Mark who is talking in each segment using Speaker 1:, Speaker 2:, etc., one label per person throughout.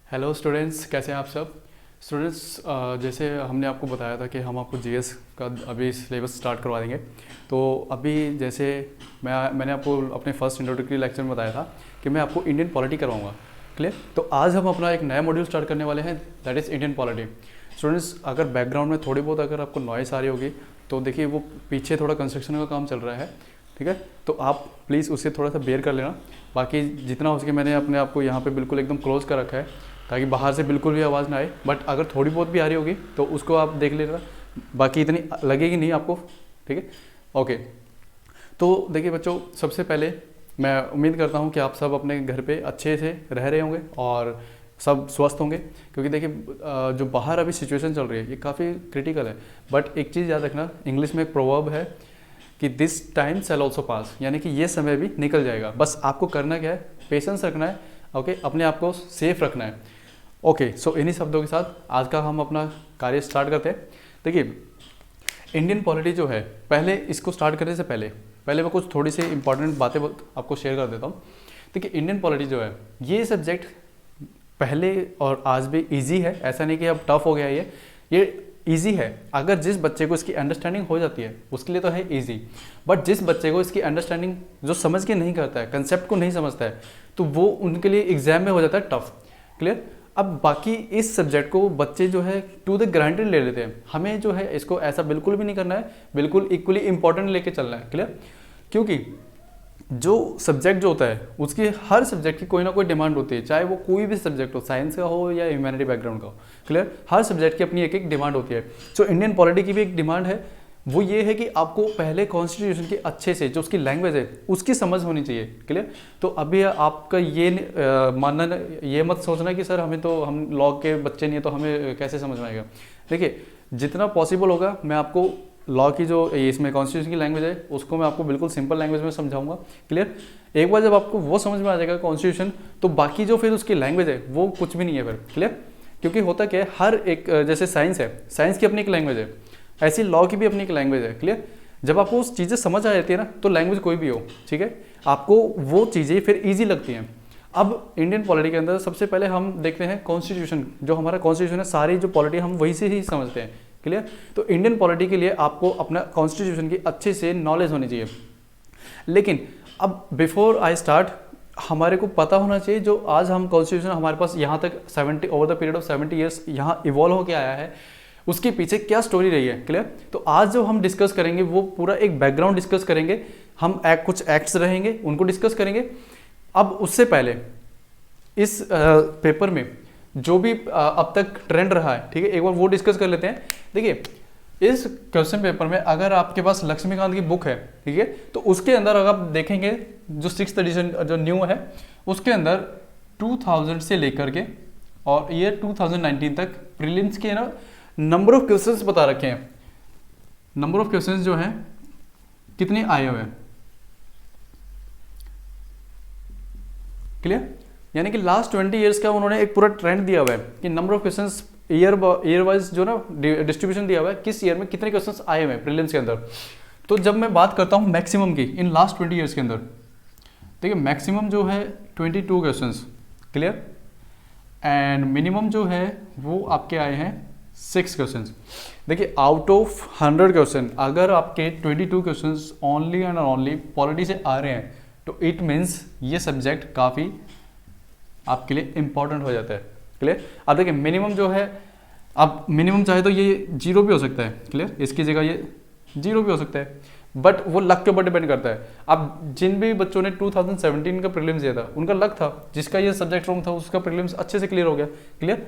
Speaker 1: Hello students, कैसे हैं आप सब। स्टूडेंट्स, जैसे हमने आपको बताया था कि हम आपको जीएस का अभी सिलेबस स्टार्ट करवा देंगे। तो अभी जैसे मैंने आपको अपने फर्स्ट इंट्रोडक्टरी लेक्चर में बताया था कि मैं आपको इंडियन पॉलिटी करवाऊंगा। क्लियर। तो आज हम अपना एक नया मॉड्यूल स्टार्ट करने वाले हैं, that is Indian polity. Students, अगर बैकग्राउंड में थोड़ी बहुत अगर आपको नॉइस आ रही होगी तो देखिए वो पीछे थोड़ा कंस्ट्रक्शन का काम चल रहा है, ठीक है। तो आप प्लीज़ उससे थोड़ा सा बेयर कर लेना। बाकी जितना हो सके मैंने अपने आप को यहाँ पे बिल्कुल एकदम क्लोज कर रखा है ताकि बाहर से बिल्कुल भी आवाज़ ना आए। बट अगर थोड़ी बहुत भी आ रही होगी तो उसको आप देख लेना, बाकी इतनी लगेगी नहीं आपको, ठीक है। ओके, तो देखिए बच्चों, सबसे पहले मैं उम्मीद करता हूँ कि आप सब अपने घर पे अच्छे से रह रहे होंगे और सब स्वस्थ होंगे, क्योंकि देखिए जो बाहर अभी सिचुएशन चल रही है ये काफ़ी क्रिटिकल है। बट एक चीज़ याद रखना, इंग्लिश में एक प्रोवर्ब है कि this time shall also pass, यानी कि ये समय भी निकल जाएगा। बस आपको करना क्या है, पेशेंस रखना है, ओके, अपने आप को सेफ रखना है। ओके, सो इन्हीं शब्दों के साथ आज का हम अपना कार्य स्टार्ट करते हैं। देखिए, इंडियन पॉलिटी जो है, पहले इसको स्टार्ट करने से पहले मैं कुछ थोड़ी सी इंपॉर्टेंट बातें आपको शेयर कर देता हूँ। देखिए, इंडियन पॉलिटी जो है ये सब्जेक्ट पहले और आज भी इजी है, ऐसा नहीं कि अब टफ हो गया है। ये इजी है अगर जिस बच्चे को इसकी अंडरस्टैंडिंग हो जाती है उसके लिए तो है इजी। बट जिस बच्चे को इसकी अंडरस्टैंडिंग जो समझ के नहीं करता है, कंसेप्ट को नहीं समझता है, तो वो उनके लिए एग्जाम में हो जाता है टफ। क्लियर। अब बाकी इस सब्जेक्ट को बच्चे जो है टू द ग्रांटेड ले लेते हैं। हमें जो है इसको ऐसा बिल्कुल भी नहीं करना है, बिल्कुल इक्वली इंपॉर्टेंट लेके चलना है। क्लियर। क्योंकि जो सब्जेक्ट जो होता है उसकी हर सब्जेक्ट की कोई ना कोई डिमांड होती है, चाहे वो कोई भी सब्जेक्ट हो, साइंस का हो या ह्यूमैनिटी बैकग्राउंड का हो। क्लियर। हर सब्जेक्ट की अपनी एक एक डिमांड होती है। सो इंडियन पॉलिटी की भी एक डिमांड है, वो ये है कि आपको पहले कॉन्स्टिट्यूशन की अच्छे से जो उसकी लैंग्वेज है उसकी समझ होनी चाहिए। क्लियर। तो अभी आपका ये मानना, ये मत सोचना कि सर हम लॉ के बच्चे नहीं है तो हमें कैसे समझ में आएगा। देखिए, जितना पॉसिबल होगा मैं आपको लॉ की जो इसमें कॉन्स्टिट्यूशन की लैंग्वेज है उसको मैं आपको बिल्कुल सिंपल लैंग्वेज में समझाऊंगा। क्लियर। एक बार जब आपको वो समझ में आ जाएगा कॉन्स्टिट्यूशन, तो बाकी जो फिर उसकी लैंग्वेज है वो कुछ भी नहीं है फिर। क्लियर। क्योंकि होता क्या है, हर एक जैसे साइंस है, साइंस की अपनी एक लैंग्वेज है, ऐसी लॉ की भी अपनी एक लैंग्वेज है। क्लियर। जब आपको उस चीज़ें समझ आ जाती है ना, तो लैंग्वेज कोई भी हो, ठीक है, आपको वो चीज़ें फिर ईजी लगती हैं। अब इंडियन पॉलिटी के अंदर सबसे पहले हम देखते हैं कॉन्स्टिट्यूशन। जो हमारा कॉन्स्टिट्यूशन है, सारी जो पॉलिटी हम वही से ही समझते हैं। क्लियर। तो इंडियन पॉलिटी के लिए आपको अपना कॉन्स्टिट्यूशन की अच्छे से नॉलेज होनी चाहिए। लेकिन अब बिफोर आई स्टार्ट, हमारे को पता होना चाहिए जो आज हम कॉन्स्टिट्यूशन हमारे पास यहाँ तक 70 over the period of 70 years यहाँ इवॉल्व होकर आया है, उसके पीछे क्या स्टोरी रही है। क्लियर। तो आज जो हम डिस्कस करेंगे वो पूरा एक बैकग्राउंड डिस्कस करेंगे, हम कुछ एक्ट्स रहेंगे उनको डिस्कस करेंगे। अब उससे पहले इस पेपर में जो भी अब तक ट्रेंड रहा है, ठीक है, एक बार वो डिस्कस कर लेते हैं। देखिए, इस क्वेश्चन पेपर में अगर आपके पास लक्ष्मीकांत की बुक है, ठीक है, तो उसके अंदर अगर आप देखेंगे जो 6th एडिशन जो न्यू है उसके अंदर 2000 से लेकर के और ईयर 2019 तक प्रीलिम्स के ना नंबर ऑफ क्वेश्चंस बता रखे हैं। नंबर ऑफ क्वेश्चंस जो हैं कितने आए हुए हैं। क्लियर। यानी कि लास्ट 20 ईयर्स का उन्होंने एक पूरा ट्रेंड दिया हुआ है कि number of questions year wise जो ना डिस्ट्रीब्यूशन दिया हुआ है, किस ईयर में कितने क्वेश्चंस आए हुए हैं प्रीलिम्स के अंदर। तो जब मैं बात करता हूं मैक्सिमम की इन लास्ट 20 ईयर्स के अंदर, देखिए मैक्सिमम जो है 22 क्वेश्चंस। क्लियर। एंड मिनिमम जो है वो आपके आए हैं 6 क्वेश्चंस। देखिए, आउट ऑफ 100 क्वेश्चन अगर आपके 22 questions only and only polity से आ रहे हैं, तो इट मीन्स ये सब्जेक्ट काफ़ी आपके लिए इंपॉर्टेंट हो जाता है। क्लियर। अब देखिए, मिनिमम जो है, अब मिनिमम चाहे तो ये 0 भी हो सकता है। क्लियर। इसकी जगह ये 0 भी हो सकता है, बट वो लक के ऊपर डिपेंड करता है। अब जिन भी बच्चों ने 2017 का प्रीलिम्स दिया था उनका लक था, जिसका ये सब्जेक्ट रॉन्ग था उसका प्रीलिम्स अच्छे से क्लियर हो गया। क्लियर।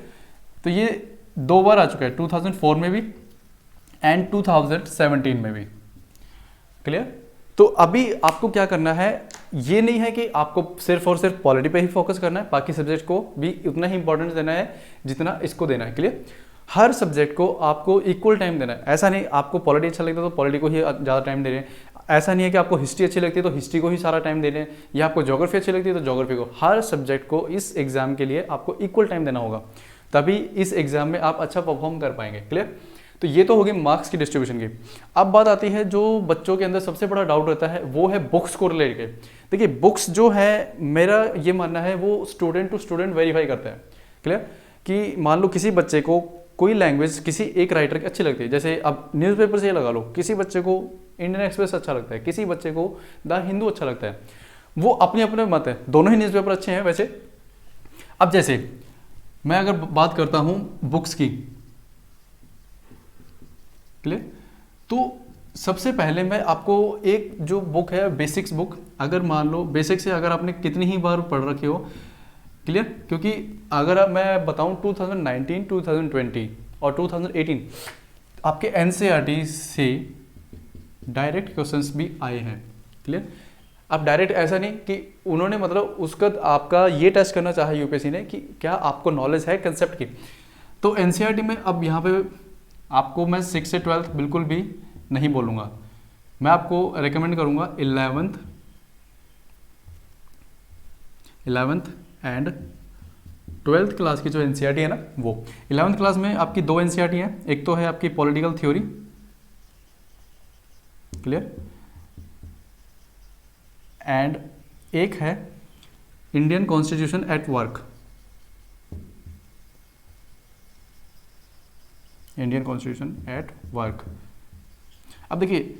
Speaker 1: तो ये 2 बार आ चुका है, 2004 में भी एंड 2017 में भी। क्लियर। तो अभी आपको क्या करना है, ये नहीं है कि आपको सिर्फ और सिर्फ पॉलिटी पे ही फोकस करना है, बाकी सब्जेक्ट को भी उतना ही इंपॉर्टेंस देना है जितना इसको देना है। क्लियर। हर सब्जेक्ट को आपको इक्वल टाइम देना है। ऐसा नहीं आपको पॉलिटी अच्छा लगता है तो पॉलिटी को ही ज़्यादा टाइम दे रहे हैं, ऐसा नहीं है कि आपको हिस्ट्री अच्छी लगती है तो हिस्ट्री को ही सारा टाइम दे रहे हैं, या आपको ज्योग्राफी अच्छी लगती है तो ज्योग्राफी को। हर सब्जेक्ट को इस एग्जाम के लिए आपको इक्वल टाइम देना होगा, तभी इस एग्जाम में आप अच्छा परफॉर्म कर पाएंगे। क्लियर। तो ये तो होगी मार्क्स की डिस्ट्रीब्यूशन की। अब बात आती है जो बच्चों के अंदर सबसे बड़ा डाउट रहता है, वो है बुक्स को रिलेट के। देखिए, बुक्स जो है मेरा ये मानना है वो स्टूडेंट टू स्टूडेंट वेरीफाई करता है। क्लियर? कि मान लो किसी बच्चे को कोई लैंग्वेज किसी एक राइटर की अच्छी लगती है, जैसे अब न्यूज़पेपर से ये लगा लो, किसी बच्चे को इंडियन एक्सप्रेस अच्छा लगता है, किसी बच्चे को द हिंदू अच्छा लगता है, वो अपने अपने मत है, दोनों ही न्यूज़पेपर अच्छे हैं वैसे। अब जैसे मैं अगर बात करता हूँ बुक्स की, क्लियर? तो सबसे पहले मैं आपको एक जो बुक है बेसिक्स बुक, अगर मान लो बेसिक्स से अगर आपने कितनी ही बार पढ़ रखे हो, क्लियर? क्योंकि अगर मैं बताऊं 2019, 2020 और 2018 आपके एनसीईआरटी से डायरेक्ट क्वेश्चंस भी आए हैं, क्लियर? अब डायरेक्ट ऐसा नहीं कि उन्होंने मतलब उसका आपका ये टेस्ट करना चाहा यूपीएससी ने कि क्या आपको नॉलेज है कंसेप्ट की। तो एनसीईआरटी में अब यहाँ पे आपको मैं 6 से 12th बिल्कुल भी नहीं बोलूँगा, मैं आपको रेकमेंड करूँगा 11th एंड 12th क्लास की जो एनसीईआरटी है ना, वो 11th क्लास में आपकी 2 एनसीईआरटी है, एक तो है आपकी पॉलिटिकल थ्योरी, क्लियर? एंड एक है Indian constitution at work, Indian constitution at work. अब देखिए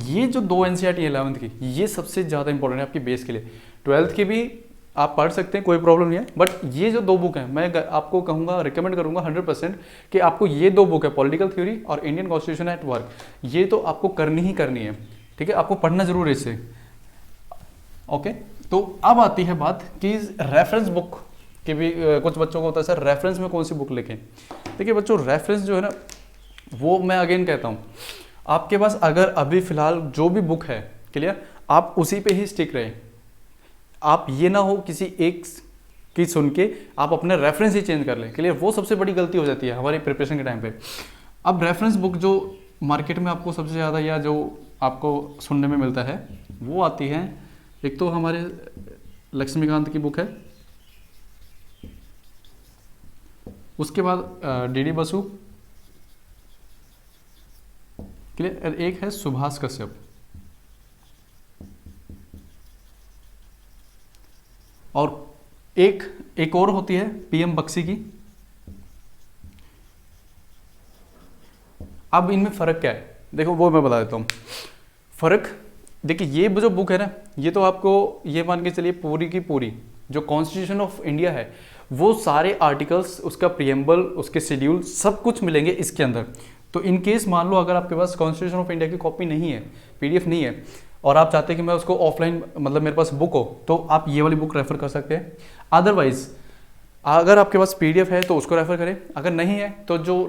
Speaker 1: ये जो 2 एनसीईआरटी है 11th की, ये सबसे ज़्यादा इंपॉर्टेंट है आपकी बेस के लिए। 12th की भी आप पढ़ सकते हैं, कोई प्रॉब्लम नहीं है, बट ये जो 2 बुक हैं मैं आपको कहूँगा, रिकमेंड करूँगा 100% कि आपको ये 2 बुक है, पॉलिटिकल थ्योरी और इंडियन कॉन्स्टिट्यूशन एट वर्क, ये तो आपको करनी ही करनी है, ठीक है? आपको पढ़ना जरूर है इससे, ओके? तो अब आती है बात कि रेफरेंस बुक के भी कुछ बच्चों को होता है सर रेफरेंस में कौन सी बुक लिखें। देखिए बच्चों, रेफरेंस जो है ना, वो मैं अगेन कहता हूँ, आपके पास अगर अभी फिलहाल जो भी बुक है, क्लियर, आप उसी पे ही स्टिक रहें। आप ये ना हो किसी एक की सुन के आप अपने रेफरेंस ही चेंज कर लें, क्लियर? वो सबसे बड़ी गलती हो जाती है हमारी प्रिपरेशन के टाइम पे। अब रेफरेंस बुक जो मार्केट में आपको सबसे ज़्यादा या जो आपको सुनने में मिलता है वो आती है, एक तो हमारे लक्ष्मीकांत की बुक है, उसके बाद डीडी बसु, क्लियर? एक है सुभाष कश्यप, और एक और होती है पीएम बख्शी की। अब इनमें फ़र्क क्या है, देखो वो मैं बता देता हूँ फ़र्क। देखिए ये जो बुक है ना, ये तो आपको ये मान के चलिए पूरी की पूरी जो कॉन्स्टिट्यूशन ऑफ इंडिया है, वो सारे आर्टिकल्स, उसका प्रियम्बल, उसके शेड्यूल, सब कुछ मिलेंगे इसके अंदर। तो इन केस मान लो अगर आपके पास कॉन्स्टिट्यूशन ऑफ इंडिया की कॉपी नहीं है, पीडीएफ नहीं है, और आप चाहते हैं कि मैं उसको ऑफलाइन मतलब मेरे पास बुक हो, तो आप ये वाली बुक रेफर कर सकते हैं। अदरवाइज अगर आपके पास पीडीएफ है तो उसको रेफर करें, अगर नहीं है तो जो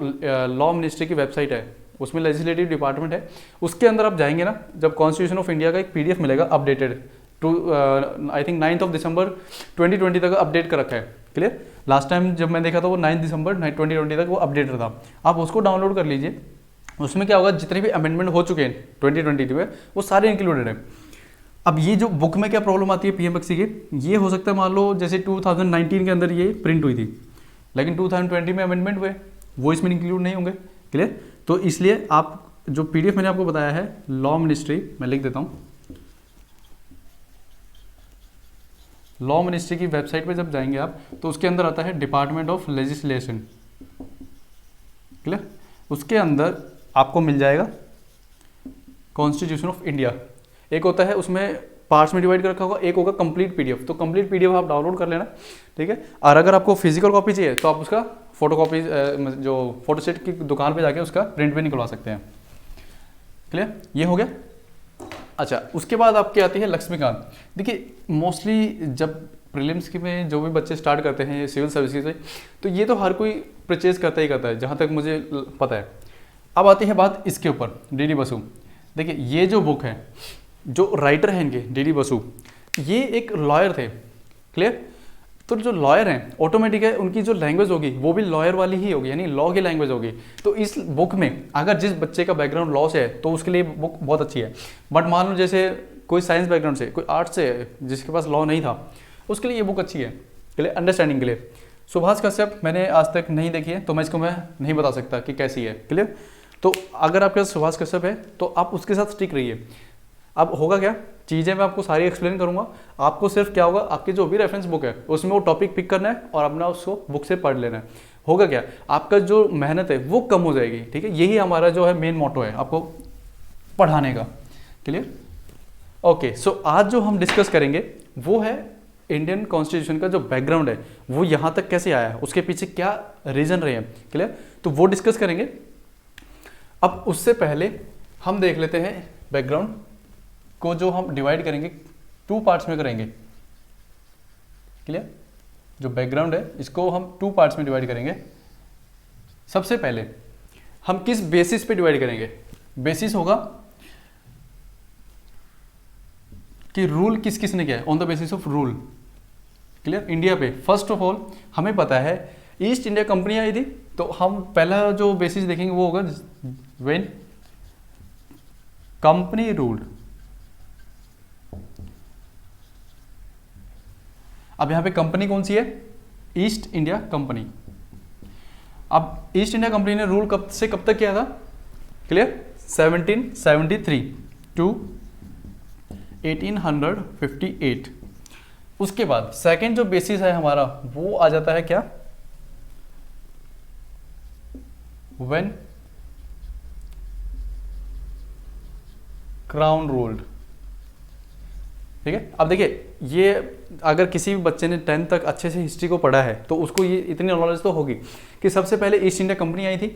Speaker 1: लॉ मिनिस्ट्री की वेबसाइट है उसमें लेजिस्लेटिव डिपार्टमेंट है, उसके अंदर आप जाएंगे ना, जब कॉन्स्टिट्यूशन ऑफ इंडिया का एक पीडीएफ मिलेगा अपडेटेड टू आई थिंक 9 दिसंबर 2020 तक अपडेट कर रखा है, क्लियर? लास्ट टाइम जब मैं देखा था वो 9 दिसंबर 2020 तक वो अपडेटेड था। आप उसको डाउनलोड कर लीजिए, उसमें क्या होगा, जितने भी अमेंडमेंट हो चुके हैं 2020 में वो सारे इंक्लूडेड हैं। अब ये जो बुक में क्या प्रॉब्लम आती है पीएम बख्शी के, ये हो सकता है मान लो जैसे 2019 के अंदर ये प्रिंट हुई थी, लेकिन 2020 में अमेंडमेंट हुए, वो इसमें इंक्लूड नहीं होंगे, क्लियर? तो इसलिए आप जो पीडीएफ मैंने आपको बताया है लॉ मिनिस्ट्री, मैं लिख देता हूँ, लॉ मिनिस्ट्री की वेबसाइट पे जब जाएंगे आप तो उसके अंदर आता है डिपार्टमेंट ऑफ लेजिस्लेशन, क्लियर? उसके अंदर आपको मिल जाएगा कॉन्स्टिट्यूशन ऑफ इंडिया, एक होता है उसमें पार्ट्स में डिवाइड कर रखा होगा, एक होगा कंप्लीट पीडीएफ, तो कंप्लीट पीडीएफ आप डाउनलोड कर लेना, ठीक है? और अगर आपको फिजिकल कॉपी चाहिए तो आप उसका फोटो कॉपी जो फोटोस्टेट की दुकान पे जाके उसका प्रिंट भी निकलवा सकते हैं, क्लियर? ये हो गया। अच्छा, उसके बाद आपकी आती है लक्ष्मीकांत। देखिए मोस्टली जब प्रीलिम्स की में जो भी बच्चे स्टार्ट करते हैं सिविल सर्विसेज से, तो ये तो हर कोई परचेज करता ही करता है जहाँ तक मुझे पता है। अब आती है बात इसके ऊपर, डीडी बसु। देखिए ये जो बुक है, जो राइटर हैं इनके डीडी बसु, ये एक लॉयर थे, क्लियर? तो जो लॉयर हैं ऑटोमेटिक है उनकी जो लैंग्वेज होगी वो भी लॉयर वाली ही होगी, यानी लॉ की लैंग्वेज होगी। तो इस बुक में अगर जिस बच्चे का बैकग्राउंड लॉ से है तो उसके लिए बुक बहुत अच्छी है, बट मान लो जैसे कोई साइंस बैकग्राउंड से, कोई आर्ट्स से है जिसके पास लॉ नहीं था, उसके लिए ये बुक अच्छी है, क्लियर? अंडरस्टैंडिंग के लिए। सुभाष कश्यप मैंने आज तक नहीं देखी है तो मैं इसको मैं नहीं बता सकता कि कैसी है, क्लियर? तो अगर आपके पास सुभाष कश्यप है तो आप उसके साथ स्टिक रहिए। अब होगा क्या, चीज़ें मैं आपको सारी एक्सप्लेन करूंगा, आपको सिर्फ क्या होगा, आपकी जो भी रेफरेंस बुक है उसमें वो टॉपिक पिक करना है और अपना उसको बुक से पढ़ लेना है। होगा क्या, आपका जो मेहनत है वो कम हो जाएगी। ठीक है, यही हमारा जो है मेन मोटो है आपको पढ़ाने का। क्लियर? ओके, सो आज जो हम डिस्कस करेंगे वो है इंडियन कॉन्स्टिट्यूशन का जो बैकग्राउंड है वो यहाँ तक कैसे आया है, उसके पीछे क्या रीजन रहे हैं। क्लियर? तो वो डिस्कस करेंगे। अब उससे पहले हम देख लेते हैं बैकग्राउंड को, जो हम डिवाइड करेंगे 2 पार्ट्स में करेंगे। क्लियर? जो बैकग्राउंड है इसको हम 2 पार्ट्स में डिवाइड करेंगे। सबसे पहले हम किस बेसिस पे डिवाइड करेंगे, बेसिस होगा कि रूल किस किस ने किया है, on the basis of rule. Clear? India पे फर्स्ट ऑफ ऑल हमें पता है ईस्ट इंडिया कंपनी आई थी, तो हम पहला जो बेसिस देखेंगे वो होगा व्हेन कंपनी रूल्ड। अब यहां पे कंपनी कौन सी है, ईस्ट इंडिया कंपनी। अब ईस्ट इंडिया कंपनी ने रूल कब से कब तक किया था? क्लियर? 1773 टू 1858। उसके बाद सेकंड जो बेसिस है हमारा वो आ जाता है क्या, व्हेन क्राउन रूल्ड। ठीक है, अब देखिए ये अगर किसी भी बच्चे ने 10th तक अच्छे से हिस्ट्री को पढ़ा है तो उसको ये इतनी नॉलेज तो होगी कि सबसे पहले ईस्ट इंडिया कंपनी आई थी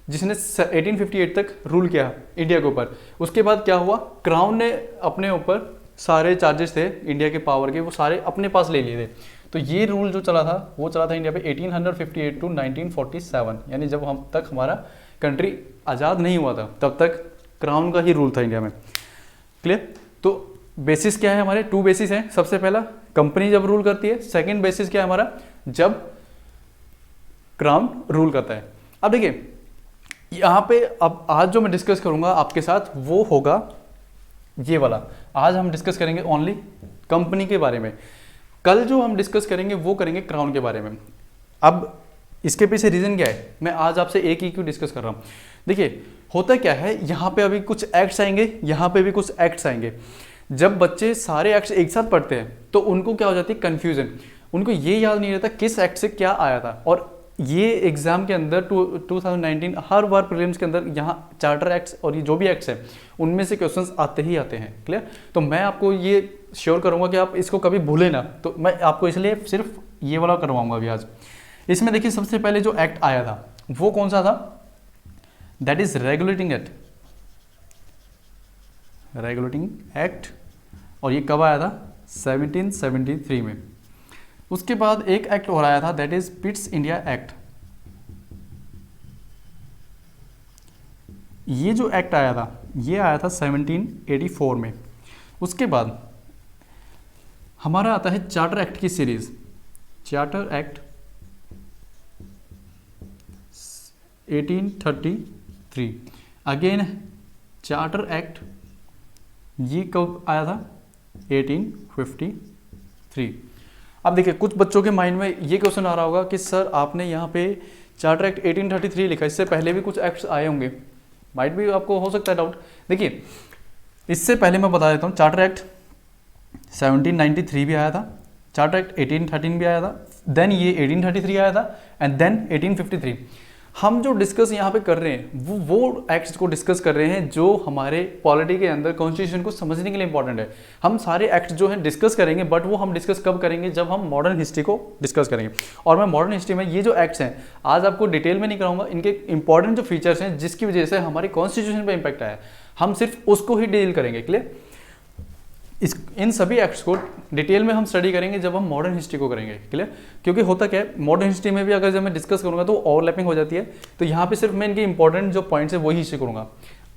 Speaker 1: जिसने 1858 तक रूल किया इंडिया के ऊपर। उसके बाद क्या हुआ, क्राउन ने अपने ऊपर सारे चार्जेस थे इंडिया के पावर के वो सारे अपने पास ले लिए थे। तो ये रूल जो चला था वो चला था इंडिया पे 1858 टू 1947, यानी जब हम तक हमारा कंट्री आज़ाद नहीं हुआ था तब तक क्राउन का ही रूल था इंडिया में। क्लियर? तो बेसिस क्या है हमारे, 2 बेसिस हैं। सबसे पहला कंपनी जब रूल करती है, सेकंड बेसिस क्या है हमारा, जब क्राउन रूल करता है। अब देखिए यहाँ पे अब आज जो मैं डिस्कस करूंगा आपके साथ वो होगा ये वाला। आज हम डिस्कस करेंगे ओनली कंपनी के बारे में, कल जो हम डिस्कस करेंगे वो करेंगे क्राउन के बारे में। अब इसके पीछे रीजन क्या है, मैं आज आपसे एक ही क्यों डिस्कस कर रहा हूँ। देखिए होता क्या है, यहाँ पे अभी कुछ एक्ट्स आएंगे, यहाँ पे भी कुछ एक्ट्स आएंगे। जब बच्चे सारे एक्ट्स एक साथ पढ़ते हैं तो उनको क्या हो जाती है, कंफ्यूजन। उनको ये याद नहीं रहता किस एक्ट से क्या आया था। और ये एग्जाम के अंदर 2019 हर बार प्रीलिम्स के अंदर यहाँ चार्टर एक्ट्स और ये जो भी एक्ट्स हैं उनमें से क्वेश्चंस आते ही आते हैं। क्लियर? तो मैं आपको ये श्योर करूँगा कि आप इसको कभी भूलें ना, तो मैं आपको इसलिए सिर्फ ये वाला करवाऊँगा अभी आज। इसमें देखिए सबसे पहले जो एक्ट आया था वो कौन सा था, that is regulating act. Regulating act, और ये कब आया था, 1773 में। उसके बाद एक एक्ट और आया था that is Pitt's India act. ये जो एक्ट आया था ये आया था 1784 में। उसके बाद हमारा आता है चार्टर एक्ट की series, charter act 1833। Again charter act, ये कब आया था, 1853। अब देखिए कुछ बच्चों के माइंड में ये क्वेश्चन आ रहा होगा कि सर आपने यहाँ पे चार्टर एक्ट 1833 लिखा, इससे पहले भी कुछ एक्ट्स आए होंगे, माइट भी आपको हो सकता है डाउट। देखिए इससे पहले मैं बता देता हूँ, चार्टर एक्ट 1793 भी आया था, चार्टर एक्ट 1813 भी आया था, देन ये 1833 आया था एंड देन 1853। हम जो डिस्कस यहाँ पे कर रहे हैं वो एक्ट्स को डिस्कस कर रहे हैं जो हमारे पॉलिटी के अंदर कॉन्स्टिट्यूशन को समझने के लिए इंपॉर्टेंट है। हम सारे एक्ट्स जो हैं डिस्कस करेंगे, बट वो हम डिस्कस कब करेंगे, जब हम मॉडर्न हिस्ट्री को डिस्कस करेंगे। और मैं मॉडर्न हिस्ट्री में ये जो एक्ट्स हैं आज आपको डिटेल में नहीं कराऊंगा, इनके इंपॉर्टेंट जो फीचर्स हैं जिसकी वजह से हमारे कॉन्स्टिट्यूशन पर इंपैक्ट आया, हम सिर्फ उसको ही डील करेंगे। क्लियर? इन सभी एक्ट्स को डिटेल में हम स्टडी करेंगे जब हम मॉडर्न हिस्ट्री को करेंगे। क्लियर? क्योंकि होता क्या है, मॉडर्न हिस्ट्री में भी अगर जब मैं डिस्कस करूंगा तो ओवरलैपिंग हो जाती है, तो यहाँ पे सिर्फ मैं इनके इंपॉर्टेंट जो पॉइंट्स है वही हिस्ट्री करूंगा।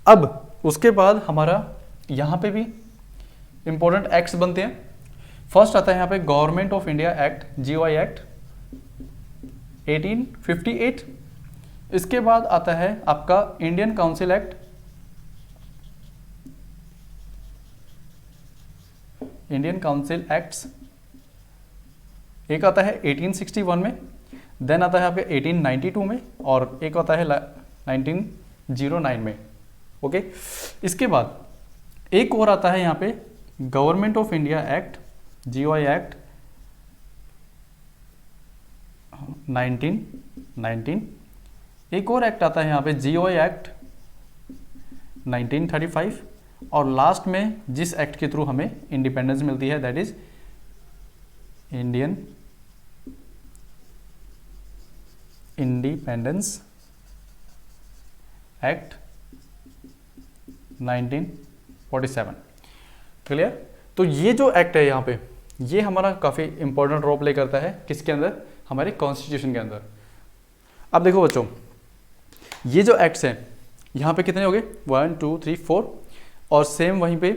Speaker 1: अब उसके बाद हमारा यहाँ पे भी इंपॉर्टेंट एक्ट्स बनते हैं। फर्स्ट आता है यहाँ पे government of India act, GOI act 1858। इसके बाद आता है आपका Indian council act, Indian council acts. एक आता है 1861 में, देन आता है आपके 1892 में, और एक आता है 1909 में। ओके, इसके बाद एक और आता है यहाँ पे government of India act, GOI act 1919। एक और एक्ट आता है यहाँ पे GOI एक्ट 1935। और लास्ट में जिस एक्ट के थ्रू हमें इंडिपेंडेंस मिलती है that is Indian independence act 1947। Clear? तो ये जो एक्ट है यहाँ पे, ये हमारा काफ़ी इंपॉर्टेंट रोल प्ले करता है किसके अंदर, हमारे कॉन्स्टिट्यूशन के अंदर। अब देखो बच्चों, ये जो एक्ट्स हैं यहाँ पे कितने हो गए, 1 2 3 4, और सेम वहीं पे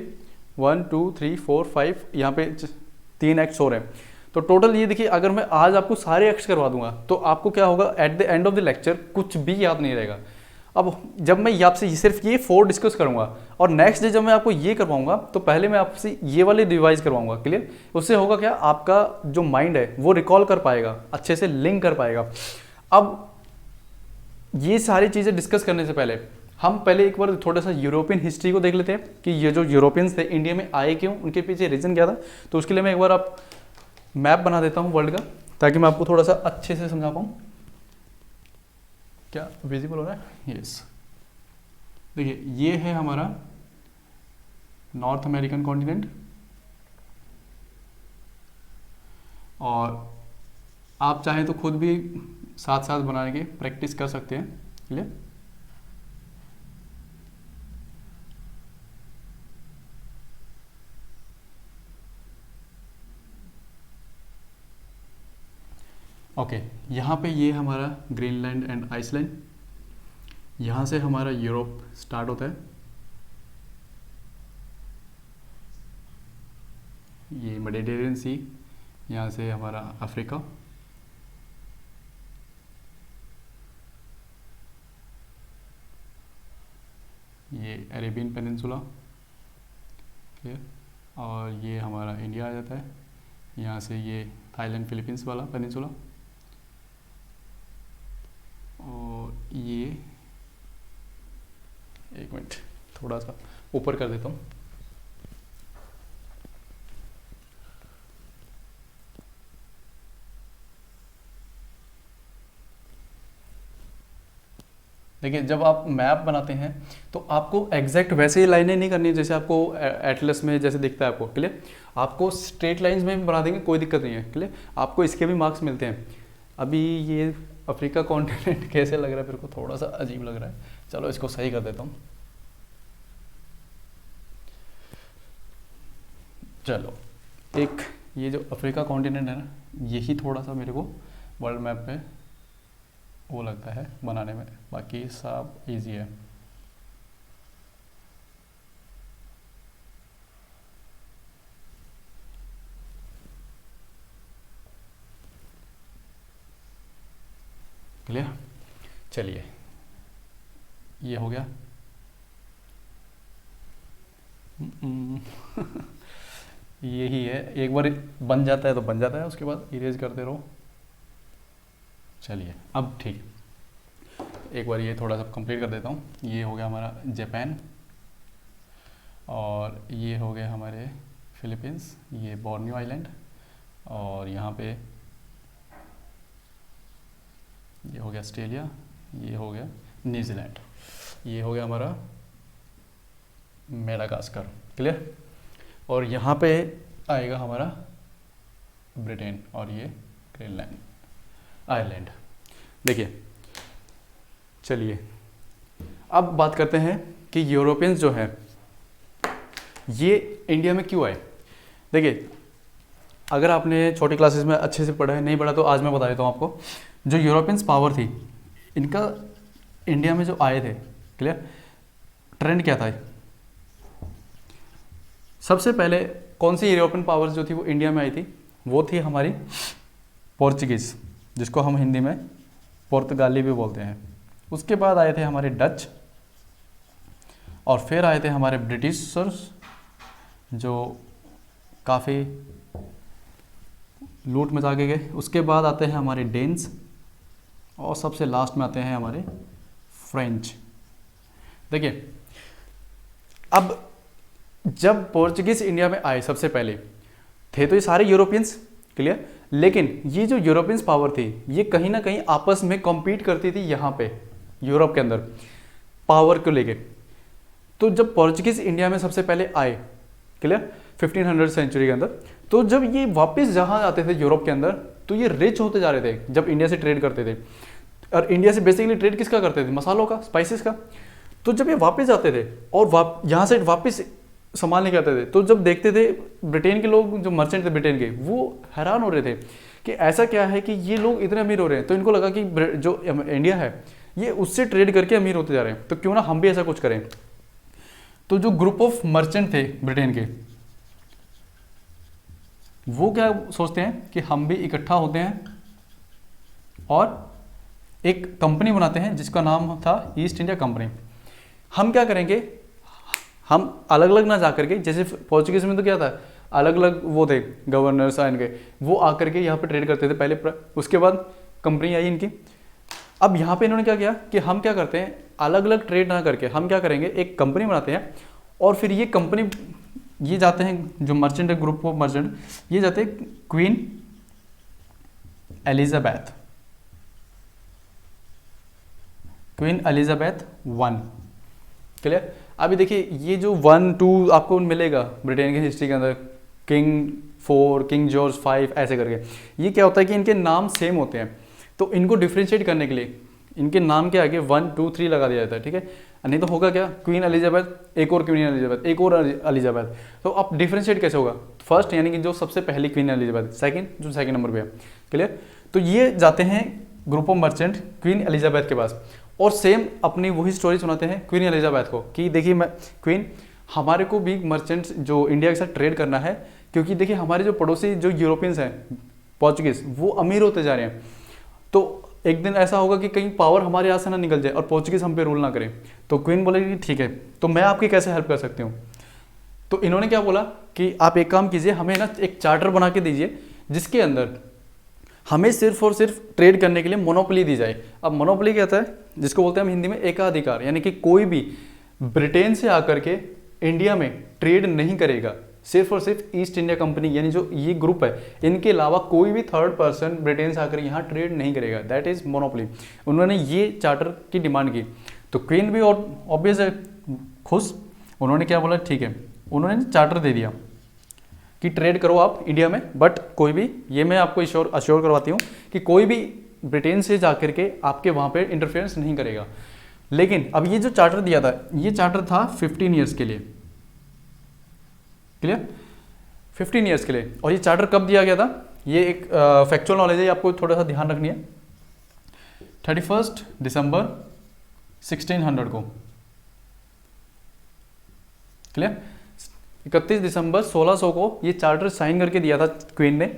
Speaker 1: 1 2 3 4 5, यहाँ पे 3 एक्ट्स हो रहे हैं। तो टोटल ये देखिए, अगर मैं आज आपको सारे एक्ट्स करवा दूंगा तो आपको क्या होगा, at the end of the lecture कुछ भी याद नहीं रहेगा। अब जब मैं आपसे सिर्फ ये 4 डिस्कस करूंगा और नेक्स्ट डे जब मैं आपको ये करवाऊंगा तो पहले मैं आपसे ये वाले रिवाइज करवाऊंगा। क्लियर? उससे होगा क्या, आपका जो माइंड है वो रिकॉल कर पाएगा, अच्छे से लिंक कर पाएगा। अब ये सारी चीज़ें डिस्कस करने से पहले हम पहले एक बार थोड़ा सा यूरोपियन हिस्ट्री को देख लेते हैं कि ये जो यूरोपियंस थे इंडिया में आए क्यों, उनके पीछे रीज़न क्या था। तो उसके लिए मैं एक बार आप मैप बना देता हूँ वर्ल्ड का, ताकि मैं आपको थोड़ा सा अच्छे से समझा पाऊँ। क्या विजिबल हो रहा है? यस। देखिए, ये है हमारा नॉर्थ अमेरिकन कॉन्टिनेंट, और आप चाहें तो खुद भी साथ साथ बनाने की प्रैक्टिस कर सकते हैं। क्लियर? ओके, यहाँ पे ये हमारा ग्रीनलैंड एंड आइसलैंड, यहाँ से हमारा यूरोप स्टार्ट होता है, ये मेडिटेरियन सी, यहाँ से हमारा अफ्रीका, ये अरेबियन पेनिनसुला। क्लियर? और ये हमारा इंडिया आ जाता है, यहाँ से ये थाईलैंड फिलीपींस वाला पेनिनसुला, और ये एक मिनट थोड़ा सा ऊपर कर देता हूँ। देखिए, जब आप मैप बनाते हैं तो आपको एग्जैक्ट वैसे ही लाइनें नहीं करनी है जैसे आपको एटलस में जैसे दिखता है आपको। क्लियर? आपको स्ट्रेट लाइंस में भी बना देंगे, कोई दिक्कत नहीं है। क्लियर? आपको इसके भी मार्क्स मिलते हैं। अभी ये अफ्रीका कॉन्टिनेंट कैसे लग रहा है, मेरे को थोड़ा सा अजीब लग रहा है, चलो इसको सही कर देता हूँ। चलो, एक ये जो अफ्रीका कॉन्टिनेंट है ना, यही थोड़ा सा मेरे को वर्ल्ड मैप पे वो लगता है बनाने में, बाकी सब इजी है। क्लियर? चलिए, ये हो गया। यही है, एक बार बन जाता है तो बन जाता है, उसके बाद इरेज करते रहो। चलिए, अब ठीक, एक बार ये थोड़ा सा कंप्लीट कर देता हूँ। ये हो गया हमारा जापान, और ये हो गया हमारे फिलीपींस, ये बोर्नियो आइलैंड, और यहाँ पे ये हो गया ऑस्ट्रेलिया, ये हो गया न्यूजीलैंड, ये हो गया हमारा मेडागास्कर। क्लियर? और यहाँ पे आएगा हमारा ब्रिटेन, और ये ग्रीनलैंड, आयरलैंड। देखिए, चलिए अब बात करते हैं कि यूरोपियंस जो हैं ये इंडिया में क्यों आए। देखिए, अगर आपने छोटी क्लासेस में अच्छे से पढ़ा है, नहीं पढ़ा तो आज मैं बता देता हूँ आपको। जो यूरोपियंस पावर थी, इनका इंडिया में जो आए थे, क्लियर, ट्रेंड क्या था। सबसे पहले कौन सी यूरोपियन पावर्स जो थी वो इंडिया में आई थी, वो थी हमारी पोर्चुगीज़, जिसको हम हिंदी में पुर्तगाली भी बोलते हैं। उसके बाद आए थे हमारे डच, और फिर आए थे हमारे ब्रिटिशर्स जो काफ़ी लूट मचा के गए। उसके बाद आते हैं हमारे डेन्स, और सबसे लास्ट में आते हैं हमारे फ्रेंच। देखिए, अब जब पोर्चुगीज इंडिया में आए सबसे पहले, थे तो ये सारे यूरोपियंस, क्लियर, लेकिन ये जो यूरोपियंस पावर थी ये कहीं ना कहीं आपस में कॉम्पीट करती थी यहाँ पे यूरोप के अंदर पावर को लेके। तो जब पोर्चुगीज इंडिया में सबसे पहले आए, क्लियर, 1500 सेंचुरी के अंदर, तो जब ये वापस जहाँ आते थे यूरोप के अंदर, तो ये रिच होते जा रहे थे जब इंडिया से ट्रेड करते थे। और इंडिया से बेसिकली ट्रेड किसका करते थे? मसालों का, स्पाइसेस का। तो जब ये वापस आते थे और यहाँ से वापस सामान लेके आते थे, तो जब देखते थे ब्रिटेन के लोग, जो मर्चेंट थे ब्रिटेन के, वो हैरान हो रहे थे कि ऐसा क्या है कि ये लोग इतने अमीर हो रहे हैं। तो इनको लगा कि जो इंडिया है ये उससे ट्रेड करके अमीर होते जा रहे हैं, तो क्यों ना हम भी ऐसा कुछ करें। तो जो ग्रुप ऑफ मर्चेंट थे ब्रिटेन के, वो क्या सोचते हैं कि हम भी इकट्ठा होते हैं और एक कंपनी बनाते हैं जिसका नाम था ईस्ट इंडिया कंपनी। हम क्या करेंगे, हम अलग अलग ना जा करके, जैसे पोर्चुगीज में तो क्या था, अलग अलग वो थे गवर्नर्स इनके, वो आकर के यहाँ पे ट्रेड करते थे पहले, उसके बाद कंपनी आई इनकी। अब यहाँ पे इन्होंने क्या किया कि हम क्या करते हैं, अलग अलग ट्रेड ना करके हम क्या करेंगे, एक कंपनी बनाते हैं और फिर ये कंपनी, ये जाते हैं जो मर्चेंट है, ग्रुप ऑफ मर्चेंट, ये जाते हैं queen Elizabeth, queen Elizabeth 1, clear. अभी देखिए ये जो 1 2 आपको मिलेगा ब्रिटेन की हिस्ट्री के अंदर, किंग 4, किंग जॉर्ज 5 ऐसे करके, ये क्या होता है कि इनके नाम सेम होते हैं, तो इनको डिफ्रेंशिएट करने के लिए इनके नाम के आगे 1 2 3 लगा दिया जाता है, ठीक है। नहीं तो होगा क्या, क्वीन एलिजाबेथ, एक और क्वीन एलिजाबेथ, एक और एलिजाबेथ, तो अब डिफ्रेंशिएट कैसे होगा, फर्स्ट यानी कि जो सबसे पहली क्वीन एलिजाबेथ, सेकंड जो सेकंड नंबर पे है, क्लियर। तो ये जाते हैं group of merchant queen Elizabeth के पास और सेम अपनी वही स्टोरी सुनाते हैं क्वीन एलिजाबेथ को कि देखिए मैं क्वीन, हमारे को भी मर्चेंट्स जो इंडिया के साथ ट्रेड करना है, क्योंकि देखिए हमारे जो पड़ोसी जो यूरोपियंस हैं पोर्चुगीज, वो अमीर होते जा रहे हैं, तो एक दिन ऐसा होगा कि कहीं पावर हमारे यहाँ से ना निकल जाए और पोर्चुगीज हम पे रूल ना करें। तो क्वीन बोलेगी ठीक है, तो मैं आपकी कैसे हेल्प कर सकती हूँ। तो इन्होंने क्या बोला कि आप एक काम कीजिए, हमें ना एक चार्टर बना के दीजिए जिसके अंदर हमें सिर्फ और सिर्फ ट्रेड करने के लिए मोनोपोली दी जाए। अब मोनोपोली क्या होता है, जिसको बोलते हैं हम हिंदी में एकाधिकार, यानी कि कोई भी ब्रिटेन से आकर के इंडिया में ट्रेड नहीं करेगा, सिर्फ और सिर्फ ईस्ट इंडिया कंपनी यानी जो ये ग्रुप है, इनके अलावा कोई भी थर्ड पर्सन ब्रिटेन से आकर यहाँ ट्रेड नहीं करेगा, दैट इज मोनोपोली। उन्होंने ये चार्टर की डिमांड की, तो क्वीन भी ऑब्वियस है खुश, उन्होंने क्या बोला ठीक है, उन्होंने चार्टर दे दिया कि ट्रेड करो आप इंडिया में, बट कोई भी, ये मैं आपको अश्योर करवाती हूँ कि कोई भी ब्रिटेन से जाकर के आपके वहाँ पे इंटरफेरेंस नहीं करेगा। लेकिन अब ये जो चार्टर दिया था, ये चार्टर था 15 ईयर्स के लिए, क्लियर, 15 ईयर्स के लिए। और ये चार्टर कब दिया गया था, ये एक फैक्चुअल नॉलेज है, आपको थोड़ा सा ध्यान रखनी है। 31 दिसंबर 1600 को, क्लियर, 31 दिसंबर 1600 को ये चार्टर साइन करके दिया था क्वीन ने,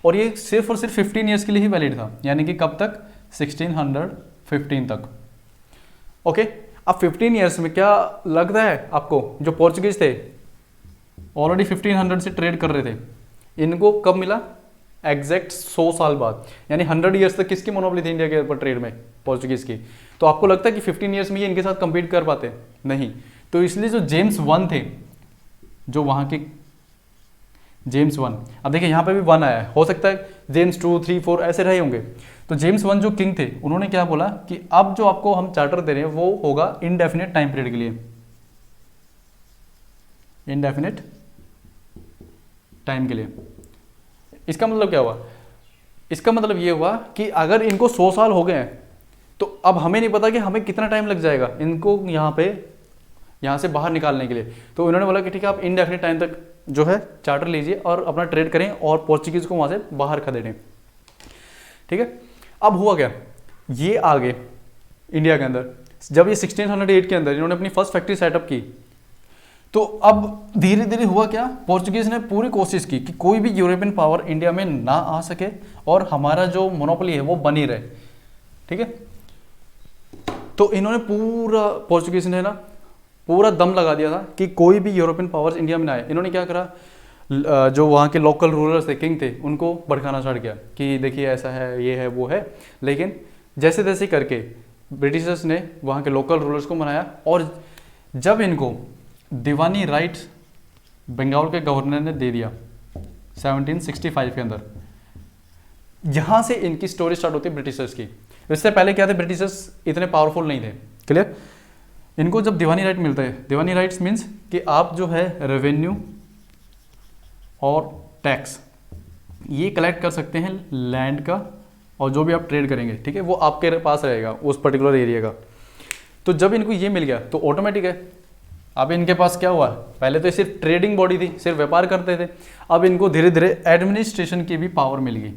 Speaker 1: और ये सिर्फ और सिर्फ 15 ईयर्स के लिए ही वैलिड था, यानी कि कब तक, 1615 तक। ओके, अब 15 ईयर्स में क्या लगता है आपको, जो पोर्चुगीज थे ऑलरेडी 1500 से ट्रेड कर रहे थे, इनको कब मिला, एग्जैक्ट 100 साल बाद, यानी 100 ईयर्स तक किसकी मोनोपोली थी इंडिया के ऊपर ट्रेड में, पोर्चुगीज की। तो आपको लगता है कि 15 ईयर्स में ये इनके साथ कंपीट कर पाते, नहीं। तो इसलिए जो जेम्स 1 थे, जो वहाँ के जेम्स 1, अब देखिए यहाँ पे भी 1 आया है, हो सकता है जेम्स 2 3 4 ऐसे रहे होंगे। तो जेम्स 1 जो किंग थे, उन्होंने क्या बोला कि अब जो आपको हम चार्टर दे रहे हैं वो होगा इनडेफिनेट टाइम पीरियड के लिए, इनडेफिनेट टाइम के लिए। इसका मतलब क्या हुआ, इसका मतलब ये हुआ कि अगर इनको 100 साल हो गए हैं, तो अब हमें नहीं पता कि हमें कितना टाइम लग जाएगा इनको यहाँ से बाहर निकालने के लिए। तो उन्होंने बोला कि ठीक है, आप इनडेफिनेट टाइम तक जो है चार्टर लीजिए और अपना ट्रेड करें और पोर्चुगीज को वहाँ से बाहर खदेड़ें, ठीक है। अब हुआ क्या, ये आ गए इंडिया के अंदर, जब ये 1608 के अंदर इन्होंने अपनी फर्स्ट फैक्ट्री सेटअप की, तो अब धीरे धीरे हुआ क्या, पोर्चुगीज ने पूरी कोशिश की कि कोई भी यूरोपियन पावर इंडिया में ना आ सके और हमारा जो मोनोपोली है वो बनी रहे, ठीक है। तो इन्होंने पूरा, पोर्चुगीज ने ना पूरा दम लगा दिया था कि कोई भी यूरोपियन पावर्स इंडिया में ना आए। इन्होंने क्या करा, जो वहाँ के लोकल रूलर्स थे, किंग थे, उनको भड़काना स्टार्ट किया कि देखिए ऐसा है, ये है, वो है। लेकिन जैसे तैसे करके ब्रिटिशर्स ने वहाँ के लोकल रूलर्स को मनाया, और जब इनको दीवानी राइट बंगाल के गवर्नर ने दे दिया 1765 के अंदर। यहाँ से इनकी स्टोरी स्टार्ट होती है ब्रिटिशर्स की। इससे पहले क्या थे, ब्रिटिशर्स इतने पावरफुल नहीं थे। क्लियर। इनको जब दीवानी राइट मिलता है, दीवानी राइट्स मीन्स कि आप जो है रेवेन्यू और टैक्स ये कलेक्ट कर सकते हैं लैंड का, और जो भी आप ट्रेड करेंगे, ठीक है, वो आपके पास रहेगा उस पर्टिकुलर एरिया का। तो जब इनको ये मिल गया तो ऑटोमेटिक है, अब इनके पास क्या हुआ, पहले तो सिर्फ ट्रेडिंग बॉडी थी, सिर्फ व्यापार करते थे, अब इनको धीरे धीरे एडमिनिस्ट्रेशन की भी पावर मिल गई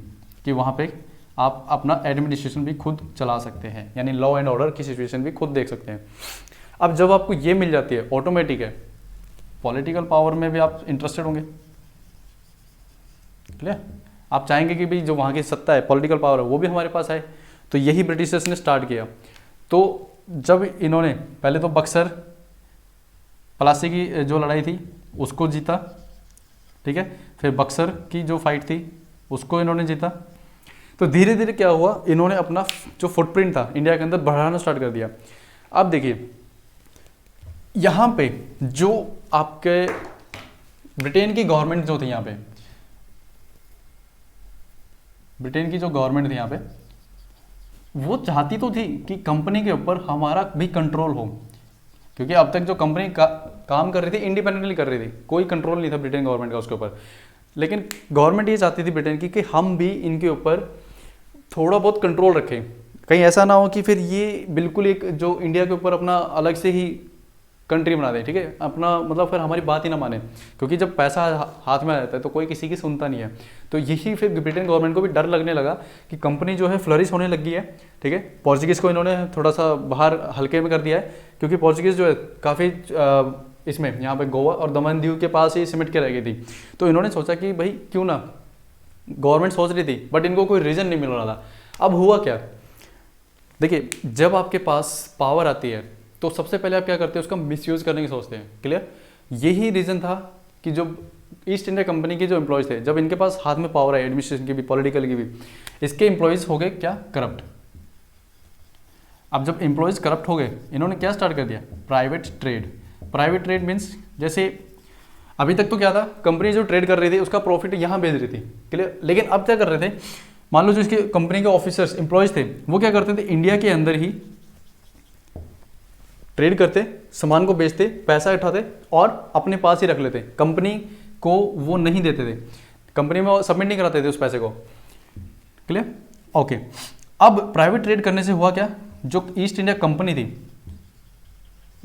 Speaker 1: कि वहाँ पे आप अपना एडमिनिस्ट्रेशन भी खुद चला सकते हैं, यानी लॉ एंड ऑर्डर की सिचुएशन भी खुद देख सकते हैं। अब जब आपको ये मिल जाती है, ऑटोमेटिक है पॉलिटिकल पावर में भी आप इंटरेस्टेड होंगे। क्लियर। आप चाहेंगे कि भाई जो वहाँ की सत्ता है, पॉलिटिकल पावर है, वो भी हमारे पास आए। तो यही ब्रिटिशर्स ने स्टार्ट किया। तो जब इन्होंने पहले तो बक्सर प्लासी की जो लड़ाई थी उसको जीता, ठीक है, फिर बक्सर की जो फाइट थी उसको इन्होंने जीता। तो धीरे धीरे क्या हुआ, इन्होंने अपना जो फुटप्रिंट था इंडिया के अंदर बढ़ाना स्टार्ट कर दिया। अब देखिए यहाँ पे जो आपके ब्रिटेन की गवर्नमेंट जो थी, यहाँ पे ब्रिटेन की जो गवर्नमेंट थी यहाँ पे, वो चाहती तो थी कि कंपनी के ऊपर हमारा भी कंट्रोल हो, क्योंकि अब तक जो कंपनी काम कर रही थी इंडिपेंडेंटली कर रही थी, कोई कंट्रोल नहीं था ब्रिटेन गवर्नमेंट का उसके ऊपर। लेकिन गवर्नमेंट ये चाहती थी ब्रिटेन की कि हम भी इनके ऊपर थोड़ा बहुत कंट्रोल रखें, कहीं ऐसा ना हो कि फिर ये बिल्कुल एक जो इंडिया के ऊपर अपना अलग से ही कंट्री बना दें, ठीक है, अपना मतलब फिर हमारी बात ही ना माने, क्योंकि जब पैसा हाथ में आ जाता है तो कोई किसी की सुनता नहीं है। तो यही फिर ब्रिटेन गवर्नमेंट को भी डर लगने लगा कि कंपनी जो है फ्लरिश होने लगी है, ठीक है। पोर्चुगीज़ को इन्होंने थोड़ा सा बाहर हल्के में कर दिया है, क्योंकि पोर्चुगीज़ जो है काफ़ी इसमें यहाँ पे गोवा और दमन दीव के पास ही सिमट के रह गई थी। तो इन्होंने सोचा कि भाई क्यों ना, गवर्नमेंट सोच रही थी बट इनको कोई रीज़न नहीं मिल रहा था। अब हुआ क्या, देखिए जब आपके पास पावर आती है तो सबसे पहले आप क्या करते हैं, उसका मिसयूज़ करने की सोचते हैं। क्लियर। यही रीज़न था कि जो ईस्ट इंडिया कंपनी के जो एम्प्लॉयज़ थे, जब इनके पास हाथ में पावर है एडमिनिस्ट्रेशन की भी, पॉलिटिकल की भी, इसके एम्प्लॉयज़ हो गए क्या, करप्ट। अब जब एम्प्लॉयज़ करप्ट हो गए, इन्होंने क्या स्टार्ट कर दिया, private trade. Private trade means जैसे अभी तक तो क्या था, कंपनी जो ट्रेड कर रही थी उसका प्रॉफिट यहाँ भेज रही थी। क्लियर। लेकिन अब क्या कर रहे थे, मान लो जो इसके कंपनी के ऑफिसर्स एम्प्लॉयज़ थे, वो क्या करते थे, इंडिया के अंदर ही ट्रेड करते, सामान को बेचते, पैसा उठाते और अपने पास ही रख लेते, कंपनी को वो नहीं देते थे, कंपनी में सबमिट नहीं कराते थे उस पैसे को। क्लियर। ओके। अब प्राइवेट ट्रेड करने से हुआ क्या, जो ईस्ट इंडिया कंपनी थी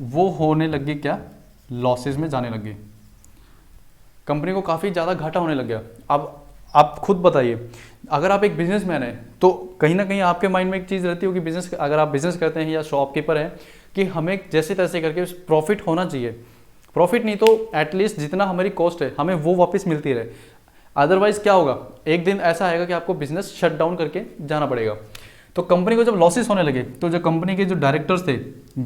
Speaker 1: वो होने लगी क्या, लॉसेस में जाने लगी, कंपनी को काफ़ी ज़्यादा घाटा होने लग गया। अब आप खुद बताइए, अगर आप एक बिजनेसमैन हैं तो कहीं ना कहीं आपके माइंड में एक चीज़ रहती होगी, बिजनेस अगर आप बिजनेस करते हैं या शॉपकीपर हैं, कि हमें जैसे तैसे करके प्रॉफिट होना चाहिए। प्रॉफिट नहीं तो एटलीस्ट जितना हमारी कॉस्ट है हमें वो वापस मिलती रहे। अदरवाइज क्या होगा, एक दिन ऐसा आएगा कि आपको बिजनेस शट डाउन करके जाना पड़ेगा। तो कंपनी को जब लॉसेस होने लगे तो जो कंपनी के जो डायरेक्टर्स थे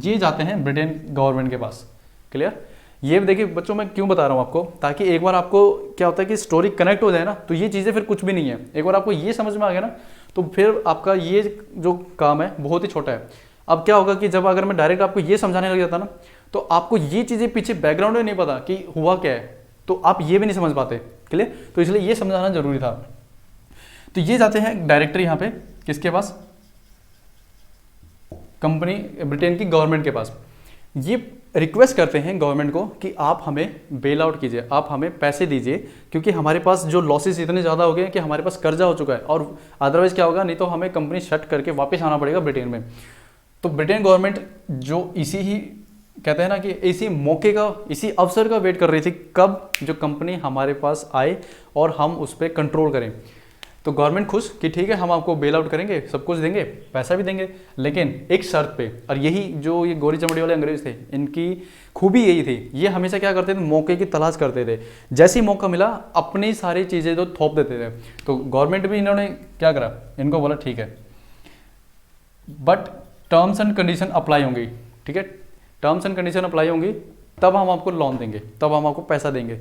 Speaker 1: ये जाते हैं ब्रिटेन गवर्नमेंट के पास। क्लियर। ये देखिए बच्चों, मैं क्यों बता रहा हूँ आपको, ताकि एक बार आपको क्या होता है कि स्टोरी कनेक्ट हो जाए ना, तो ये चीज़ें फिर कुछ भी नहीं है। एक बार आपको ये समझ में आ गया ना, तो फिर आपका ये जो काम है बहुत ही छोटा है। अब क्या होगा कि जब अगर मैं डायरेक्ट आपको ये समझाने लग जाता ना, तो आपको ये चीज़ें पीछे बैकग्राउंड में नहीं पता कि हुआ क्या है, तो आप ये भी नहीं समझ पाते। क्लियर। तो इसलिए ये समझाना जरूरी था। तो ये जाते हैं डायरेक्टर यहाँ पे किसके पास, कंपनी ब्रिटेन की गवर्नमेंट के पास। ये रिक्वेस्ट करते हैं गवर्नमेंट को कि आप हमें बेल आउट कीजिए, आप हमें पैसे दीजिए, क्योंकि हमारे पास जो लॉसेस इतने ज़्यादा हो गए हैं कि हमारे पास कर्जा हो चुका है, और अदरवाइज क्या होगा, नहीं तो हमें कंपनी शट करके वापस आना पड़ेगा ब्रिटेन में। तो ब्रिटेन गवर्नमेंट जो इसी ही कहते हैं ना कि इसी मौके का, इसी अवसर का वेट कर रही थी, कब जो कंपनी हमारे पास आए और हम उस पर कंट्रोल करें। तो गवर्नमेंट खुश कि ठीक है हम आपको बेल आउट करेंगे, सब कुछ देंगे, पैसा भी देंगे, लेकिन एक शर्त पे। और यही जो ये गोरी चमड़ी वाले अंग्रेज थे, इनकी खूबी यही थी, ये हमेशा क्या करते थे, मौके की तलाश करते थे, जैसे ही मौका मिला अपनी सारी चीज़ें तो थोप देते थे। तो गवर्नमेंट भी इन्होंने क्या करा, इनको बोला ठीक है but terms and condition apply होंगी, ठीक है, टर्म्स एंड कंडीशन अप्लाई होंगी, तब हम आपको लोन देंगे, तब हम आपको पैसा देंगे।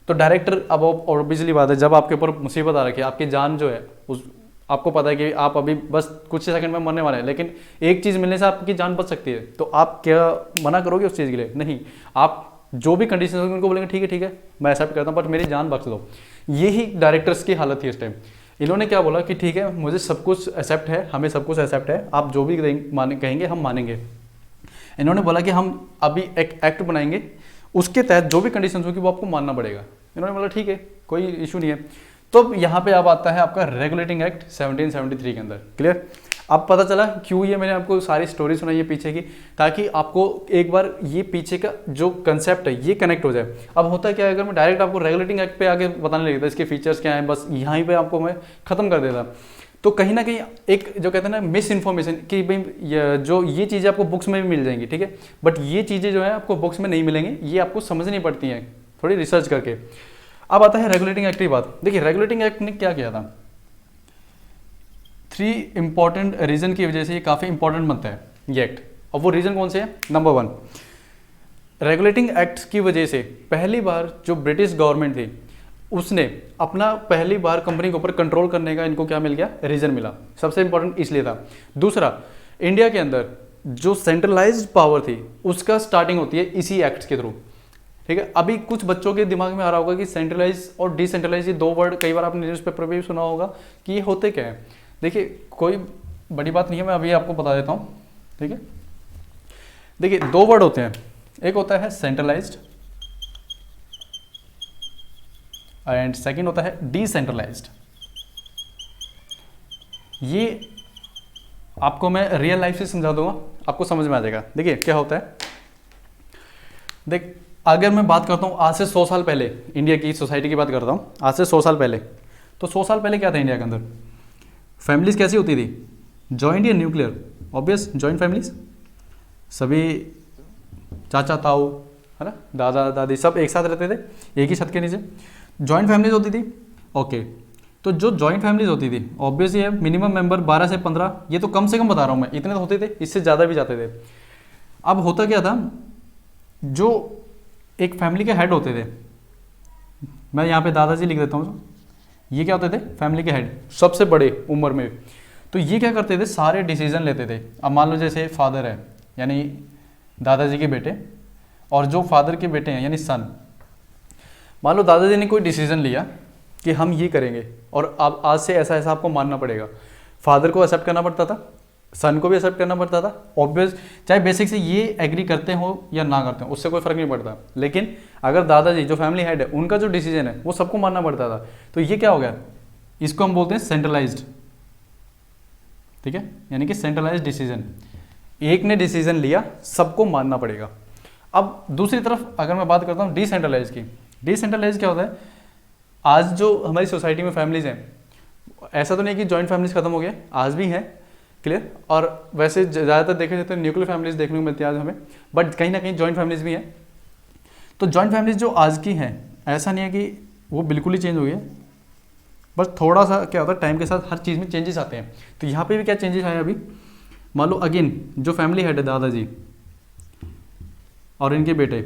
Speaker 1: तो डायरेक्टर, अब और बिजली बात है, जब आपके ऊपर मुसीबत आ रखी है, आपकी जान जो है उस, आपको पता है कि आप अभी बस कुछ ही सेकंड में मरने वाले हैं, लेकिन एक चीज़ मिलने से आपकी जान बच सकती है, तो आप क्या मना करोगे उस चीज़ के लिए? नहीं, आप जो भी कंडीशन होगी उनको बोलेंगे ठीक है मैं एक्सेप्ट करता हूँ, बट मेरी जान बख्श दो। यही डायरेक्टर्स की हालत थी इस टाइम। इन्होंने क्या बोला कि ठीक है मुझे सब कुछ एक्सेप्ट है, हमें सब कुछ एक्सेप्ट है, आप जो भी कहेंगे हम मानेंगे। इन्होंने बोला कि हम अभी एक एक्ट बनाएंगे, उसके तहत जो भी कंडीशन होगी वो आपको मानना पड़ेगा। इन्होंने बोला ठीक है कोई इशू नहीं है। तो यहाँ पे अब आता है आपका रेगुलेटिंग एक्ट 1773 के अंदर। क्लियर? अब पता चला क्यों ये मैंने आपको सारी स्टोरी सुनाई है पीछे की, ताकि आपको एक बार ये पीछे का जो कंसेप्ट है ये कनेक्ट हो जाए। अब होता है क्या, अगर मैं डायरेक्ट आपको रेगुलेटिंग एक्ट पे आगे बताने लगता, इसके फीचर्स क्या हैं, बस यहीं पे आपको मैं खत्म कर देता, तो कहीं ना कहीं एक जो कहते हैं ना मिस इन्फॉर्मेशन कि भाई ये चीज़ें आपको बुक्स में भी मिल जाएंगी, ठीक है, बट ये चीज़ें जो है आपको बुक्स में नहीं मिलेंगी, ये आपको समझनी पड़ती हैं थोड़ी रिसर्च करके। अब आता है रेगुलेटिंग एक्ट की बात। देखिए रेगुलेटिंग एक्ट ने क्या किया था, 3 इंपॉर्टेंट रीजन की वजह से ये काफ़ी इंपॉर्टेंट बनता है ये एक्ट। और वो रीजन कौन से है? नंबर 1, रेगुलेटिंग एक्ट की वजह से पहली बार जो ब्रिटिश गवर्नमेंट थी उसने अपना पहली बार कंपनी के ऊपर कंट्रोल करने का इनको क्या मिल गया, रीजन मिला। सबसे इंपॉर्टेंट इसलिए था। दूसरा, इंडिया के अंदर जो सेंट्रलाइज्ड पावर थी उसका स्टार्टिंग होती है इसी एक्ट के थ्रू, ठीक है। अभी कुछ बच्चों के दिमाग में आ रहा होगा कि सेंट्रलाइज और डिसेंट्रलाइज, ये 2 वर्ड कई बार आपने न्यूज़पेपर पे भी सुना होगा कि ये होते क्या है। देखिए कोई बड़ी बात नहीं है, मैं अभी आपको बता देता हूँ, ठीक है। देखिए 2 वर्ड होते हैं, एक होता है सेंट्रलाइज्ड एंड सेकंड होता है डिसेंट्रलाइज्ड। ये आपको मैं रियल लाइफ से समझा दूंगा, आपको समझ में आ जाएगा। देखिए क्या होता है, देख अगर मैं बात करता हूँ आज से 100 साल पहले इंडिया की सोसाइटी की बात करता हूँ, आज से 100 साल पहले, तो 100 साल पहले क्या था इंडिया के अंदर, फैमिलीज कैसी होती थी, जॉइंट या न्यूक्लियर, ऑब्वियस जॉइंट फैमिलीज, सभी चाचा ताऊ है ना, दादा दादी सब एक साथ रहते थे एक ही छत के नीचे, जॉइंट फैमिलीज होती थी। ओके, तो जो जॉइंट फैमिलीज होती थी ऑब्वियसली है मिनिमम मेंबर 12 से 15, ये तो कम से कम बता रहा हूँ मैं, इतने तो होते थे, इससे ज़्यादा भी जाते थे। अब होता क्या था, जो एक फैमिली के हेड होते थे, मैं यहाँ पे दादाजी लिख देता हूँ, ये क्या होते थे, फैमिली के हेड, सबसे बड़े उम्र में। तो ये क्या करते थे, सारे डिसीजन लेते थे। अब मान लो जैसे फादर है यानी दादाजी के बेटे, और जो फादर के बेटे हैं यानी सन, मान लो दादाजी ने कोई डिसीजन लिया कि हम ये करेंगे और अब आज से ऐसा ऐसा आपको मानना पड़ेगा, फादर को एक्सेप्ट करना पड़ता था, सन को भी एक्सेप्ट करना पड़ता था, ऑब्वियस, चाहे बेसिक से ये एग्री करते हो या ना करते हो उससे कोई फर्क नहीं पड़ता, लेकिन अगर दादाजी जो फैमिली हेड है उनका जो डिसीजन है वो सबको मानना पड़ता था। तो ये क्या हो गया, इसको हम बोलते हैं सेंट्रलाइज्ड, ठीक है, यानी कि सेंट्रलाइज्ड डिसीजन, एक ने डिसीजन लिया सबको मानना पड़ेगा। अब दूसरी तरफ अगर मैं बात करता हूँ डिसेंट्रलाइज की, डिसेंट्रलाइज क्या होता है, आज जो हमारी सोसाइटी में फैमिलीज हैं, ऐसा तो नहीं कि जॉइंट फैमिलीज खत्म हो गए, आज भी हैं, क्लियर, और वैसे ज़्यादातर देखे जाते हैं न्यूक्लियर फैमिलीज देखने को मिलती है आज हमें, बट कहीं ना कहीं जॉइंट फैमिलीज भी हैं। तो जॉइंट फैमिलीज जो आज की हैं, ऐसा नहीं है कि वो बिल्कुल ही चेंज हो गई है, बस थोड़ा सा क्या होता है टाइम के साथ हर चीज़ में चेंजेस आते हैं। तो यहाँ पे भी क्या चेंजेस आए अभी, मान लो अगेन जो फैमिली हेड है दादाजी और इनके बेटे,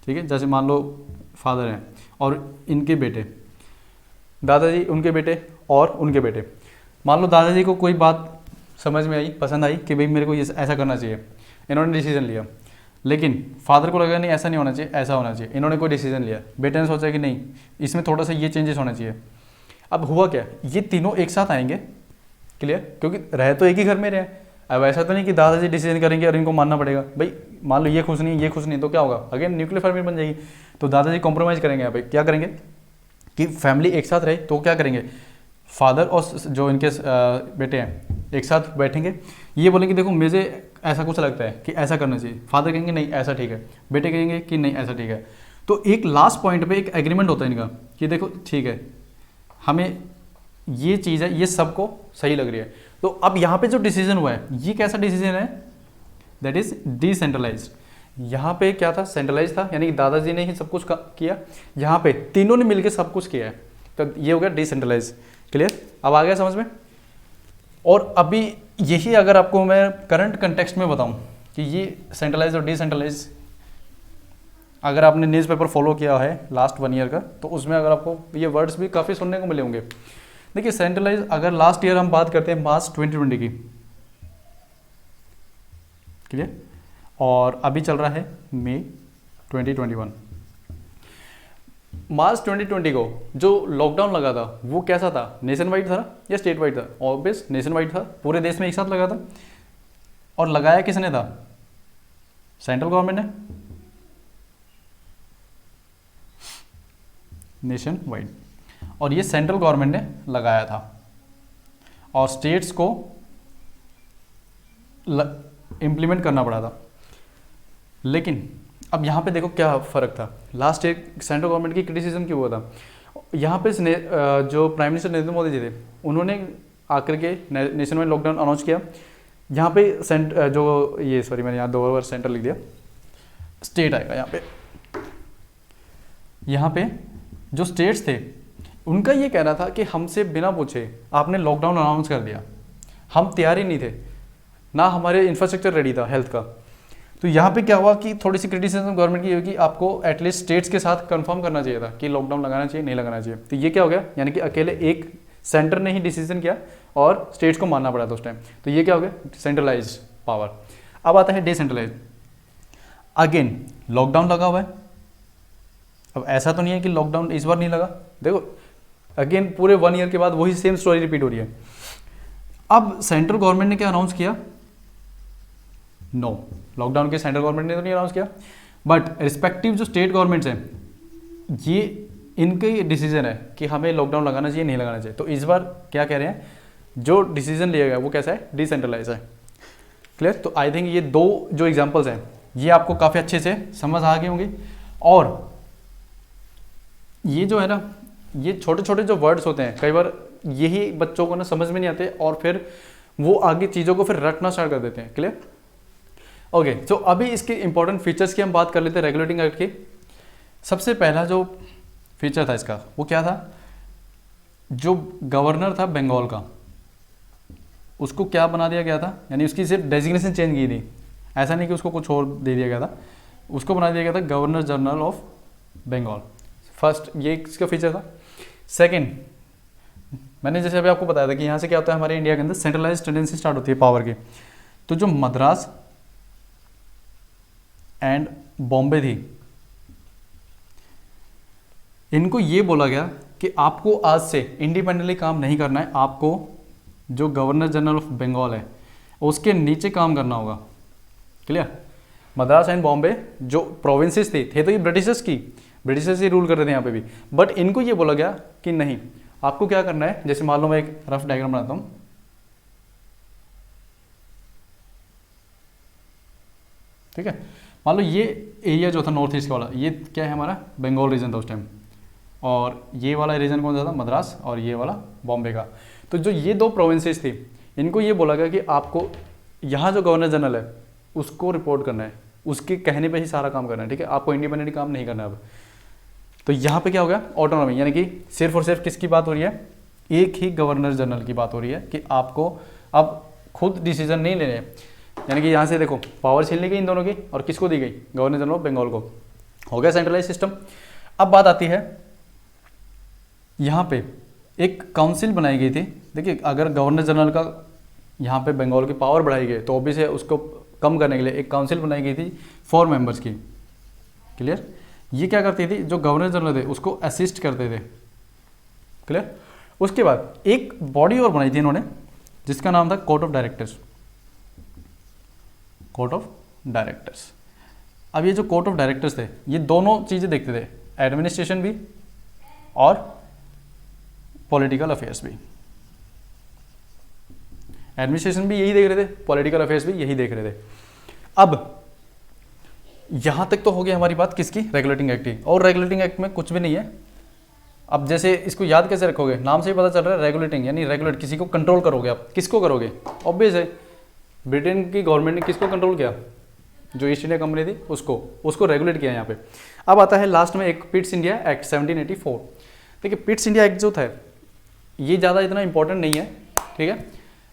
Speaker 1: ठीक है, जैसे मान लो फादर हैं और इनके बेटे, दादाजी उनके बेटे और उनके बेटे, मान लो दादाजी को कोई बात समझ में आई, पसंद आई कि भाई मेरे को ये ऐसा करना चाहिए, इन्होंने डिसीजन लिया, लेकिन फादर को लगा नहीं ऐसा नहीं होना चाहिए, ऐसा होना चाहिए, इन्होंने कोई डिसीजन लिया, बेटे ने सोचा कि नहीं इसमें थोड़ा सा ये चेंजेस होना चाहिए। अब हुआ क्या, ये तीनों एक साथ आएंगे, क्लियर, क्योंकि रहे तो एक ही घर में रहे। अब ऐसा तो नहीं कि दादाजी डिसीजन करेंगे और इनको मानना पड़ेगा, भाई मान लो ये खुश नहीं ये खुश नहीं तो क्या होगा, अगेन न्यूक्लियर फैमिली बन जाएगी। तो दादाजी कॉम्प्रोमाइज़ करेंगे, यहाँ पे क्या करेंगे कि फैमिली एक साथ रहे, तो क्या करेंगे, फादर और जो इनके बेटे हैं एक साथ बैठेंगे, ये बोलेंगे देखो मुझे ऐसा कुछ लगता है कि ऐसा करना चाहिए, फादर कहेंगे नहीं ऐसा ठीक है, बेटे कहेंगे कि नहीं ऐसा ठीक है। तो एक लास्ट पॉइंट पे एक एग्रीमेंट होता है इनका कि देखो ठीक है हमें ये चीज़ है, ये सबको सही लग रही है। तो अब यहाँ पे जो डिसीजन हुआ है ये कैसा डिसीजन है, दैट इज डिसेंट्रलाइज्ड। यहाँ पे क्या था, सेंट्रलाइज था, यानी कि दादाजी ने ही सब कुछ किया, यहाँ पे तीनों ने मिलकर सब कुछ किया है, तो ये हो गया डिसेंट्रलाइज। क्लियर, अब आ गया समझ में। और अभी यही अगर आपको मैं करंट कंटेक्स्ट में बताऊं कि ये सेंट्रलाइज और डिसेंट्रलाइज, अगर आपने न्यूज़पेपर फॉलो किया है लास्ट 1 ईयर का, तो उसमें अगर आपको ये वर्ड्स भी काफ़ी सुनने को मिले होंगे। देखिए सेंट्रलाइज अगर लास्ट ईयर हम बात करते हैं मार्च 2020 की, क्लियर, और अभी चल रहा है मई 2021। मार्च 2020 को जो लॉकडाउन लगा था वो कैसा था, नेशन वाइड था या स्टेट वाइड था? ऑब्वियस नेशन वाइड था, पूरे देश में एक साथ लगा था। और लगाया किसने था? सेंट्रल गवर्नमेंट ने, नेशन वाइड। और ये सेंट्रल गवर्नमेंट ने लगाया था और स्टेट्स को इम्प्लीमेंट करना पड़ा था। लेकिन अब यहाँ पे देखो क्या फ़र्क था। लास्ट एक सेंट्रल गवर्नमेंट की क्रिटिसिज्म क्यों हुआ था? यहाँ पे जो प्राइम मिनिस्टर नरेंद्र मोदी जी थे उन्होंने आकर के नेशन वाइड लॉकडाउन अनाउंस किया। यहाँ पे मैंने यहाँ 2 बार सेंटर लिख दिया, स्टेट आएगा यहाँ पे। यहाँ पे जो स्टेट्स थे उनका ये कहना था कि हमसे बिना पूछे आपने लॉकडाउन अनाउंस कर दिया, हम तैयार ही नहीं थे, ना हमारे इंफ्रास्ट्रक्चर रेडी था हेल्थ का। तो यहाँ पे क्या हुआ कि थोड़ी सी क्रिटिसिज्म गवर्नमेंट की होगी, आपको एटलीस्ट स्टेट्स के साथ कंफर्म करना चाहिए था कि लॉकडाउन लगाना चाहिए नहीं लगाना चाहिए। तो ये क्या हो गया, यानी कि अकेले एक सेंटर ने ही डिसीजन किया और स्टेट्स को मानना पड़ा था उस टाइम। तो ये क्या हो गया, सेंट्रलाइज पावर। अब आता है डिसेंट्रलाइज। अगेन लॉकडाउन लगा हुआ है, अब ऐसा तो नहीं है कि लॉकडाउन इस बार नहीं लगा। देखो अगेन पूरे 1 ईयर के बाद वही सेम स्टोरी रिपीट हो रही है। अब सेंट्रल गवर्नमेंट ने क्या अनाउंस किया? नो, लॉकडाउन के सेंट्रल गवर्नमेंट ने तो नहीं अनाउंस किया, बट रिस्पेक्टिव जो स्टेट गवर्नमेंट्स हैं ये इनके डिसीजन है कि हमें लॉकडाउन लगाना चाहिए नहीं लगाना चाहिए। तो इस बार क्या कह रहे हैं, जो डिसीजन लिया गया वो कैसा है, डिसेंट्रलाइज है। क्लियर? तो आई थिंक ये 2 जो एग्जांपल्स हैं ये आपको काफ़ी अच्छे से समझ आ गई होंगी। और ये जो है ना, ये छोटे छोटे जो वर्ड्स होते हैं कई बार यही बच्चों को ना समझ में नहीं आते और फिर वो आगे चीज़ों को फिर रटना स्टार्ट कर देते हैं। क्लियर? ओके, तो अभी इसके इंपॉर्टेंट फीचर्स की हम बात कर लेते हैं रेगुलेटिंग एक्ट की। सबसे पहला जो फीचर था इसका वो क्या था, जो गवर्नर था बंगाल का उसको क्या बना दिया गया था, यानी उसकी सिर्फ डेजिग्नेशन चेंज की थी, ऐसा नहीं कि उसको कुछ और दे दिया गया था, उसको बना दिया गया था governor general of Bengal. First ये इसका फीचर था। सेकंड, मैंने जैसे अभी आपको बताया था कि यहाँ से क्या होता है, हमारे इंडिया के अंदर सेंट्रलाइज टेंडेंसी स्टार्ट होती है पावर की। तो जो मद्रास एंड बॉम्बे थी, इनको ये बोला गया कि आपको आज से इंडिपेंडेंटली काम नहीं करना है, आपको जो गवर्नर जनरल ऑफ बंगाल है उसके नीचे काम करना होगा। क्लियर? मद्रास एंड बॉम्बे जो प्रोविंसेस थे तो ये ब्रिटिशर्स ही रूल कर रहे थे यहाँ पे भी, बट इनको ये बोला गया कि नहीं, आपको क्या करना है। जैसे मान लो मैं एक रफ डायग्राम बनाता हूँ, ठीक है। मान लो ये एरिया जो था नॉर्थ ईस्ट वाला, ये क्या है हमारा बंगाल रीजन था उस टाइम, और ये वाला रीजन कौन सा था, मद्रास, और ये वाला बॉम्बे का। तो जो ये 2 प्रोविंसेस थी इनको ये बोला गया कि आपको यहाँ जो गवर्नर जनरल है उसको रिपोर्ट करना है, उसके कहने पे ही सारा काम करना है, ठीक है। आपको इंडिपेंडेंट काम नहीं करना है अब। तो यहाँ पे क्या हो गया, ऑटोनॉमी, यानी कि सिर्फ और सिर्फ किसकी बात हो रही है, एक ही गवर्नर जनरल की बात हो रही है कि आपको अब खुद डिसीजन नहीं लेने, यानी कि यहाँ से देखो पावर छीन ली गई इन दोनों की और किसको दी गई, गवर्नर जनरल ऑफ बंगाल को। हो गया सेंट्रलाइज सिस्टम। अब बात आती है यहाँ पे एक काउंसिल बनाई गई थी। देखिए अगर गवर्नर जनरल का यहाँ पे बंगाल की पावर बढ़ाई गई तो ऑब्वियसली उसको कम करने के लिए एक काउंसिल बनाई गई थी 4 मेंबर्स की। क्लियर? ये क्या करती थी, जो गवर्नर जनरल थे उसको असिस्ट करते थे। क्लियर? उसके बाद एक बॉडी और बनाई थी इन्होंने जिसका नाम था court of directors. Court of directors. अब ये जो कोर्ट ऑफ डायरेक्टर्स थे ये दोनों चीज़ें देखते थे, एडमिनिस्ट्रेशन भी और पॉलिटिकल अफेयर्स भी। एडमिनिस्ट्रेशन भी यही देख रहे थे, पॉलिटिकल अफेयर्स भी यही देख रहे थे। अब यहां तक तो हो गई हमारी बात किसकी, रेगुलेटिंग एक्ट की। और रेगुलेटिंग एक्ट में कुछ भी नहीं है। अब जैसे इसको याद कैसे रखोगे, नाम से ही पता चल रहा है रेगुलेटिंग, यानी रेगुलेट, किसी को कंट्रोल करोगे आप। किसको करोगे, ऑब्वियस है ब्रिटेन की गवर्नमेंट ने किसको कंट्रोल किया, जो ईस्ट इंडिया कंपनी थी उसको रेगुलेट किया यहाँ पे। अब आता है लास्ट में एक पिट्स इंडिया एक्ट 1784। देखिए पिट्स इंडिया एक्ट जो था ये ज़्यादा इतना इंपॉर्टेंट नहीं है, ठीक है।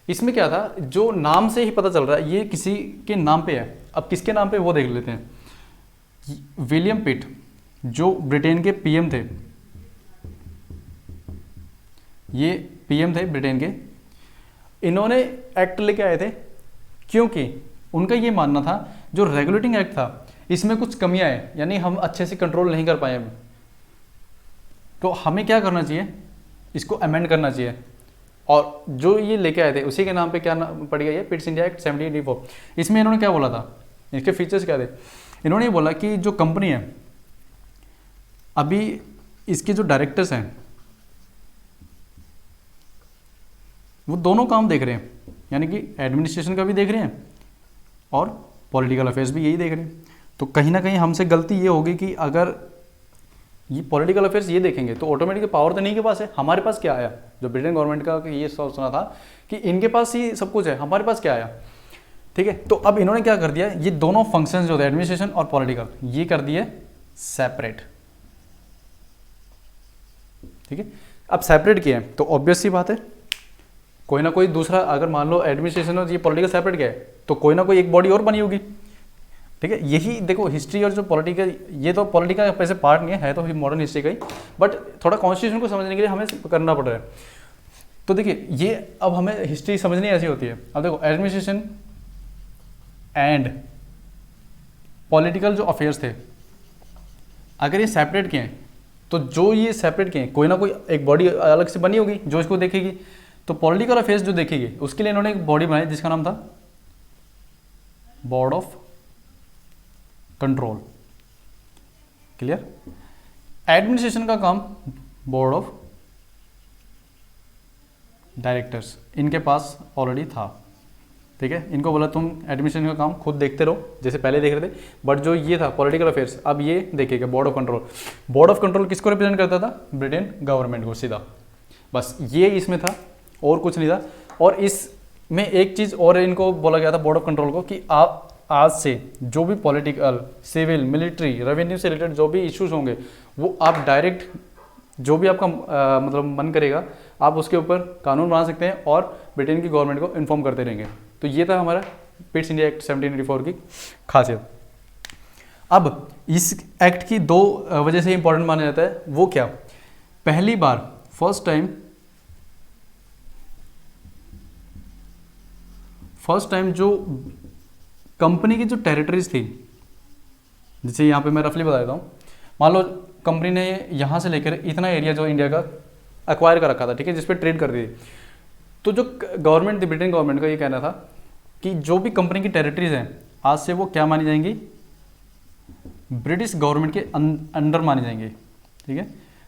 Speaker 1: इसमें क्या था, जो नाम से ही पता चल रहा है ये किसी के नाम पे है। अब किसके नाम पे वो देख लेते हैं। विलियम पिट जो ब्रिटेन के पीएम थे, ये पीएम थे ब्रिटेन के, इन्होंने एक्ट लेके आए थे क्योंकि उनका ये मानना था जो रेगुलेटिंग एक्ट था इसमें कुछ कमियां हैं, यानी हम अच्छे से कंट्रोल नहीं कर पाए अभी, तो हमें क्या करना चाहिए, इसको अमेंड करना चाहिए। और जो ये लेके आए थे उसी के नाम पे क्या नाम पड़ गया, ये पिट्स इंडिया एक्ट 1784। इसमें इन्होंने क्या बोला था, इसके फीचर्स क्या थे, इन्होंने ये बोला कि जो कंपनी है अभी इसके जो डायरेक्टर्स हैं वो दोनों काम देख रहे हैं, यानी कि एडमिनिस्ट्रेशन का भी देख रहे हैं और पॉलिटिकल अफेयर्स भी यही देख रहे हैं। तो कहीं ना कहीं हमसे गलती ये होगी कि अगर ये पॉलिटिकल अफेयर्स ये देखेंगे तो ऑटोमेटिक पावर तो नहीं के पास है, हमारे पास क्या आया, जो ब्रिटेन गवर्नमेंट का ये सोचना था कि इनके पास ही सब कुछ है, हमारे पास क्या आया। ठीक है, तो अब इन्होंने क्या कर दिया, ये दोनों फंक्शंस जो थे एडमिनिस्ट्रेशन और पॉलिटिकल, ये कर दिए सेपरेट। ठीक है, अब सेपरेट किए हैं तो ऑब्वियस सी बात है कोई ना कोई दूसरा, अगर मान लो एडमिनिस्ट्रेशन और ये पॉलिटिकल सेपरेट किया है तो कोई ना कोई एक बॉडी और बनी होगी। ठीक है, यही देखो हिस्ट्री और जो पॉलिटिकल, ये तो पॉलिटिकल का ऐसे पार्ट नहीं है तो मॉडर्न हिस्ट्री का ही, बट थोड़ा कॉन्स्टिट्यूशन को समझने के लिए हमें करना पड़ रहा है। तो देखिए ये अब हमें हिस्ट्री समझनी ऐसी होती है। अब देखो एडमिनिस्ट्रेशन एंड पॉलिटिकल जो अफेयर्स थे अगर ये सेपरेट किए हैं तो जो ये सेपरेट किए हैं कोई ना कोई एक बॉडी अलग से बनी होगी जो इसको देखेगी। तो पॉलिटिकल अफेयर्स जो देखेगी उसके लिए इन्होंने एक बॉडी बनाई जिसका नाम था board of control. Clear, administration का काम बोर्ड ऑफ डायरेक्टर्स इनके पास ऑलरेडी था। ठीक है, इनको बोला तुम एडमिनिस्ट्रेशन का काम खुद देखते रहो जैसे पहले देख रहे थे, बट जो ये था पॉलिटिकल अफेयर्स अब ये देखेगा board of control. Board of control किसको रिप्रेजेंट करता था, ब्रिटेन गवर्नमेंट को सीधा, बस ये इसमें था और कुछ नहीं था। और इसमें एक चीज़ और इनको बोला गया था बोर्ड ऑफ कंट्रोल को कि आप आज से जो भी पॉलिटिकल, सिविल, मिलिट्री, रेवेन्यू से रिलेटेड जो भी इश्यूज होंगे वो आप डायरेक्ट जो भी आपका मतलब मन करेगा आप उसके ऊपर कानून बना सकते हैं और ब्रिटेन की गवर्नमेंट को इन्फॉर्म करते रहेंगे। तो ये था हमारा पिट्स इंडिया एक्ट 1784 की खासियत। अब इस एक्ट की दो वजह से इंपॉर्टेंट माना जाता है, वो क्या, पहली बार फर्स्ट टाइम जो कंपनी की जो टेरिटरीज थी, जैसे यहाँ पे मैं रफली बता देता हूँ, मान लो कंपनी ने यहाँ से लेकर इतना एरिया जो इंडिया का एक्वायर कर रखा था, ठीक है, जिस पे ट्रेड कर रही थी। तो जो गवर्नमेंट थी, ब्रिटेन गवर्नमेंट का ये कहना था कि जो भी कंपनी की टेरिटरीज हैं आज से वो क्या मानी जाएंगी, ब्रिटिश गवर्नमेंट के अंडर मानी जाएंगी। ठीक है,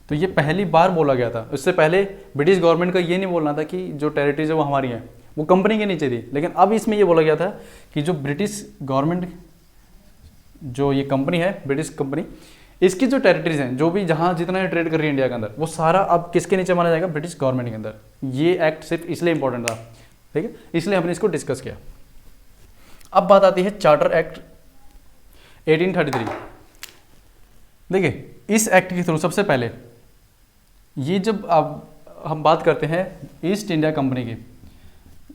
Speaker 1: तो ये पहली बार बोला गया था। उससे पहले ब्रिटिश गवर्नमेंट का ये नहीं बोलना था कि जो टेरिटरीज है वो हमारी हैं, वो कंपनी के नीचे थी। लेकिन अब इसमें ये बोला गया था कि जो ब्रिटिश गवर्नमेंट, जो ये कंपनी है ब्रिटिश कंपनी, इसकी जो टेरिटरीज हैं, जो भी जहाँ जितना ये ट्रेड कर रही है इंडिया के अंदर, वो सारा अब किसके नीचे माना जाएगा, ब्रिटिश गवर्नमेंट के अंदर। ये एक्ट सिर्फ इसलिए इंपॉर्टेंट था, ठीक है, इसलिए हमने इसको डिस्कस किया। अब बात आती है चार्टर एक्ट 1833। देखिए इस एक्ट के थ्रू सबसे पहले ये जब अब हम बात करते हैं ईस्ट इंडिया कंपनी की,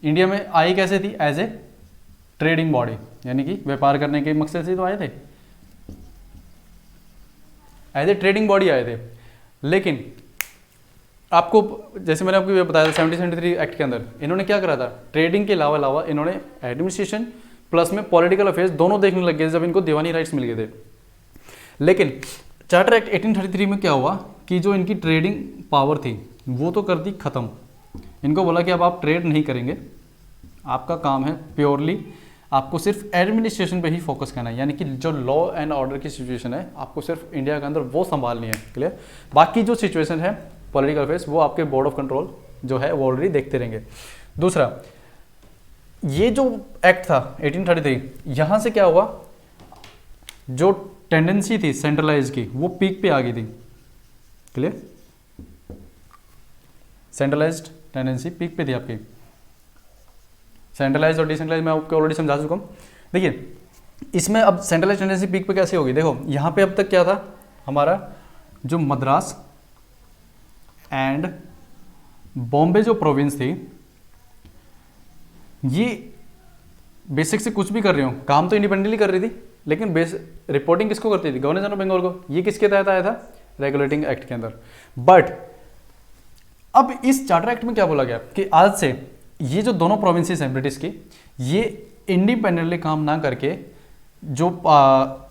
Speaker 1: इंडिया में आई कैसे थी, एज ए ट्रेडिंग बॉडी, यानी कि व्यापार करने के मकसद से तो आए थे, एज ए ट्रेडिंग बॉडी आए थे। लेकिन आपको जैसे मैंने आपको बताया था 1773 एक्ट के अंदर इन्होंने क्या करा था, ट्रेडिंग के अलावा इन्होंने एडमिनिस्ट्रेशन प्लस में पॉलिटिकल अफेयर्स दोनों देखने लग गए जब इनको दीवानी राइट्स मिल गए थे। लेकिन चार्टर एक्ट 1833 में क्या हुआ कि जो इनकी ट्रेडिंग पावर थी वो तो कर दी खत्म। इनको बोला कि अब आप ट्रेड नहीं करेंगे, आपका काम है प्योरली आपको सिर्फ एडमिनिस्ट्रेशन पे ही फोकस करना है, यानी कि जो लॉ एंड ऑर्डर की सिचुएशन है आपको सिर्फ इंडिया के अंदर वो संभालनी है। क्लियर, बाकी जो सिचुएशन है पॉलिटिकल अफेयर्स वो आपके बोर्ड ऑफ कंट्रोल जो है वो ऑलरेडी देखते रहेंगे। दूसरा, ये जो एक्ट था 1833, यहाँ से क्या हुआ, जो टेंडेंसी थी सेंट्रलाइज की वो पीक पे आ गई थी। क्लियर, सेंट्रलाइज्ड टेंडेंसी पीक पे थी आपकी। सेंट्रलाइज और डिसेंट्रलाइज मैं आपको ऑलरेडी समझा चुका हूँ। देखिए इसमें अब सेंट्रलाइज टेंडेंसी पीक पे कैसे होगी, देखो यहाँ पे अब तक क्या था, हमारा जो मद्रास एंड बॉम्बे जो प्रोविंस थी ये बेसिक से कुछ भी कर रही हो, काम तो इंडिपेंडेंटली कर रही थी, लेकिन रिपोर्टिंग किसको करती थी, गवर्नर जनरल बंगाल को। ये किसके तहत आया था, रेगुलेटिंग एक्ट के अंदर। बट अब इस चार्टर एक्ट में क्या बोला गया कि आज से ये जो दोनों प्रोविंसेस हैं ब्रिटिश की, ये इंडिपेंडेंटली काम ना करके जो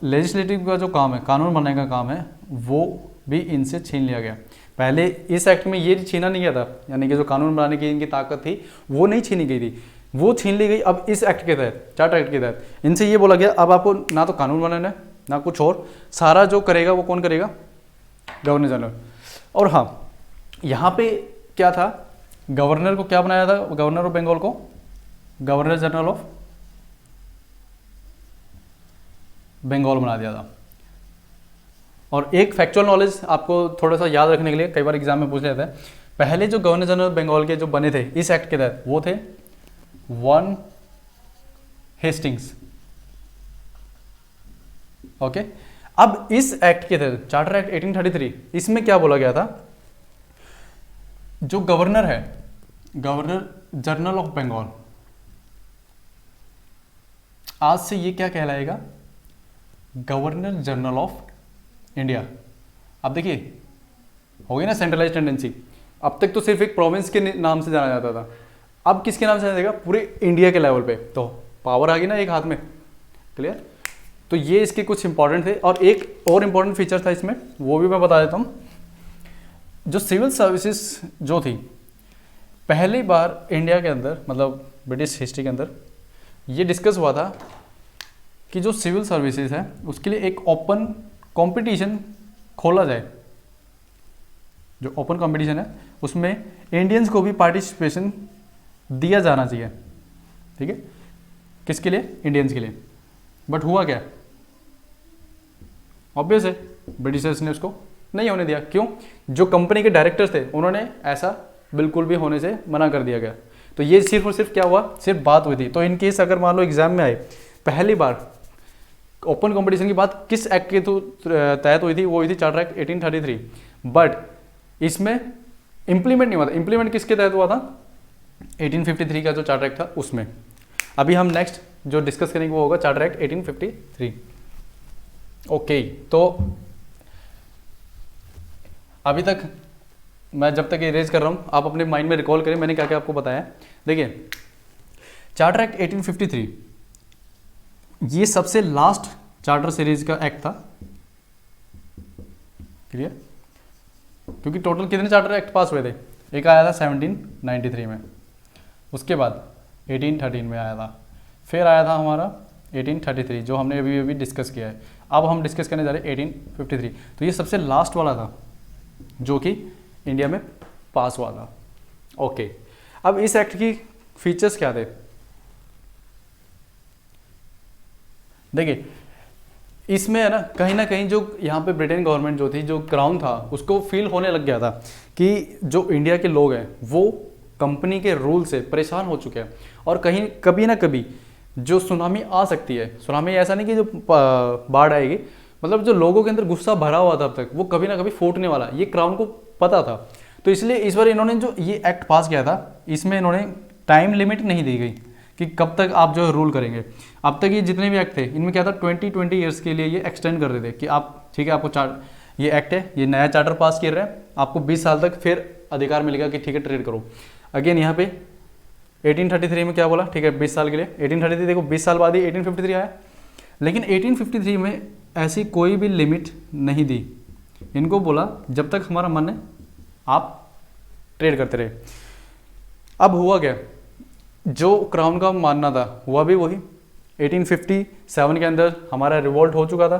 Speaker 1: लेजिस्लेटिव का जो काम है, कानून बनाने का काम है, वो भी इनसे छीन लिया गया। पहले इस एक्ट में ये छीना नहीं गया था, यानी कि जो कानून बनाने की इनकी ताकत थी वो नहीं छीनी गई थी, वो छीन ली गई अब इस एक्ट के तहत, चार्टर एक्ट के तहत। इनसे ये बोला गया अब आपको ना तो कानून बनाना है ना कुछ और, सारा जो करेगा वो कौन करेगा, गवर्नर जनरल। और हाँ, यहाँ पे क्या था, गवर्नर को क्या बनाया था, गवर्नर ऑफ बंगाल को गवर्नर जनरल ऑफ बंगाल बना दिया था। और एक फैक्चुअल नॉलेज आपको थोड़ा सा याद रखने के लिए, कई बार एग्जाम में पूछ लेता है, पहले जो गवर्नर जनरल बंगाल के जो बने थे इस एक्ट के तहत वो थे वन हेस्टिंग्स। ओके, अब इस एक्ट के तहत चार्टर एक्ट 1833, इसमें क्या बोला गया था, जो गवर्नर है, गवर्नर जनरल ऑफ बंगाल, आज से ये क्या कहलाएगा, गवर्नर जनरल ऑफ इंडिया। अब देखिए हो गई ना सेंट्रलाइज टेंडेंसी, अब तक तो सिर्फ एक प्रोविंस के नाम से जाना जाता था, अब किसके नाम से जाना जाएगा, पूरे इंडिया के लेवल पे, तो पावर आ गई ना एक हाथ में। क्लियर, तो ये इसके कुछ इंपॉर्टेंट थे। और एक और इंपॉर्टेंट फीचर था इसमें, वो भी मैं बता देता हूँ। जो सिविल सर्विसेज जो थी, पहली बार इंडिया के अंदर, मतलब ब्रिटिश हिस्ट्री के अंदर ये डिस्कस हुआ था कि जो सिविल सर्विसेज है उसके लिए एक ओपन कंपटीशन खोला जाए। जो ओपन कंपटीशन है उसमें इंडियंस को भी पार्टिसिपेशन दिया जाना चाहिए, ठीक है, किसके लिए, इंडियंस के लिए। बट हुआ क्या, ऑब्वियस है ब्रिटिशर्स ने उसको नहीं होने दिया। क्यों, जो कंपनी के डायरेक्टर्स थे उन्होंने ऐसा बिल्कुल भी होने से मना कर दिया गया। तो ये सिर्फ और सिर्फ क्या हुआ, सिर्फ बात हुई थी। तो इन केस अगर मान लो एग्जाम में आए, पहली बार ओपन कंपटीशन की बात किस एक्ट के तहत हुई थी, वो हुई थी चार्टर एक्ट 1833। बट इसमें इंप्लीमेंट नहीं हुआ था। इंप्लीमेंट किसके तहत हुआ था, 1853 का जो चार्टर एक्ट था उसमें। अभी हम नेक्स्ट जो डिस्कस करेंगे वो होगा चार्टर एक्ट 1853। ओके, तो अभी तक मैं जब तक इरेज कर रहा हूँ आप अपने माइंड में रिकॉल करें मैंने क्या क्या आपको बताया। देखिए, चार्टर एक्ट 1853 ये सबसे लास्ट चार्टर सीरीज का एक्ट था। क्लियर, क्योंकि टोटल कितने चार्टर एक्ट पास हुए थे, एक आया था 1793 में, उसके बाद 1813 में आया था, फिर आया था हमारा 1833 जो हमने अभी अभी डिस्कस किया है। अब हम डिस्कस करने जा रहे हैं 1853। तो ये सबसे लास्ट वाला था जो कि इंडिया में पास हुआ था। ओके, अब इस एक्ट की फीचर्स क्या थे, देखिए इसमें है ना कहीं जो यहाँ पे ब्रिटेन गवर्नमेंट जो थी, जो क्राउन था, उसको फील होने लग गया था कि जो इंडिया के लोग हैं वो कंपनी के रूल से परेशान हो चुके हैं और कहीं कभी ना कभी जो सुनामी आ सकती है, सुनामी ऐसा नहीं कि जो बाढ़ आएगी, मतलब जो लोगों के अंदर गुस्सा भरा हुआ था अब तक वो कभी ना कभी फूटने वाला, ये क्राउन को पता था। तो इसलिए इस बार इन्होंने जो ये एक्ट पास किया था इसमें इन्होंने टाइम लिमिट नहीं दी गई कि कब तक आप जो रूल करेंगे। अब तक ये जितने भी एक्ट थे इनमें क्या था, 20 ईयर्स के लिए ये एक्सटेंड कर देते कि आप ठीक है, आपको ये एक्ट है, ये नया चार्टर पास किया रहे हैं, आपको 20 साल तक फिर अधिकार मिलेगा कि ठीक है ट्रेड करो। अगेन यहाँ पे 1833 में क्या बोला, ठीक है 20 साल के लिए। 1833 देखो 20 साल बाद ही 1853 आया, लेकिन 1853 में ऐसी कोई भी लिमिट नहीं दी। इनको बोला जब तक हमारा मन है आप ट्रेड करते रहे। अब हुआ क्या, जो क्राउन का मानना था हुआ भी वही। 1857 के अंदर हमारा रिवोल्ट हो चुका था,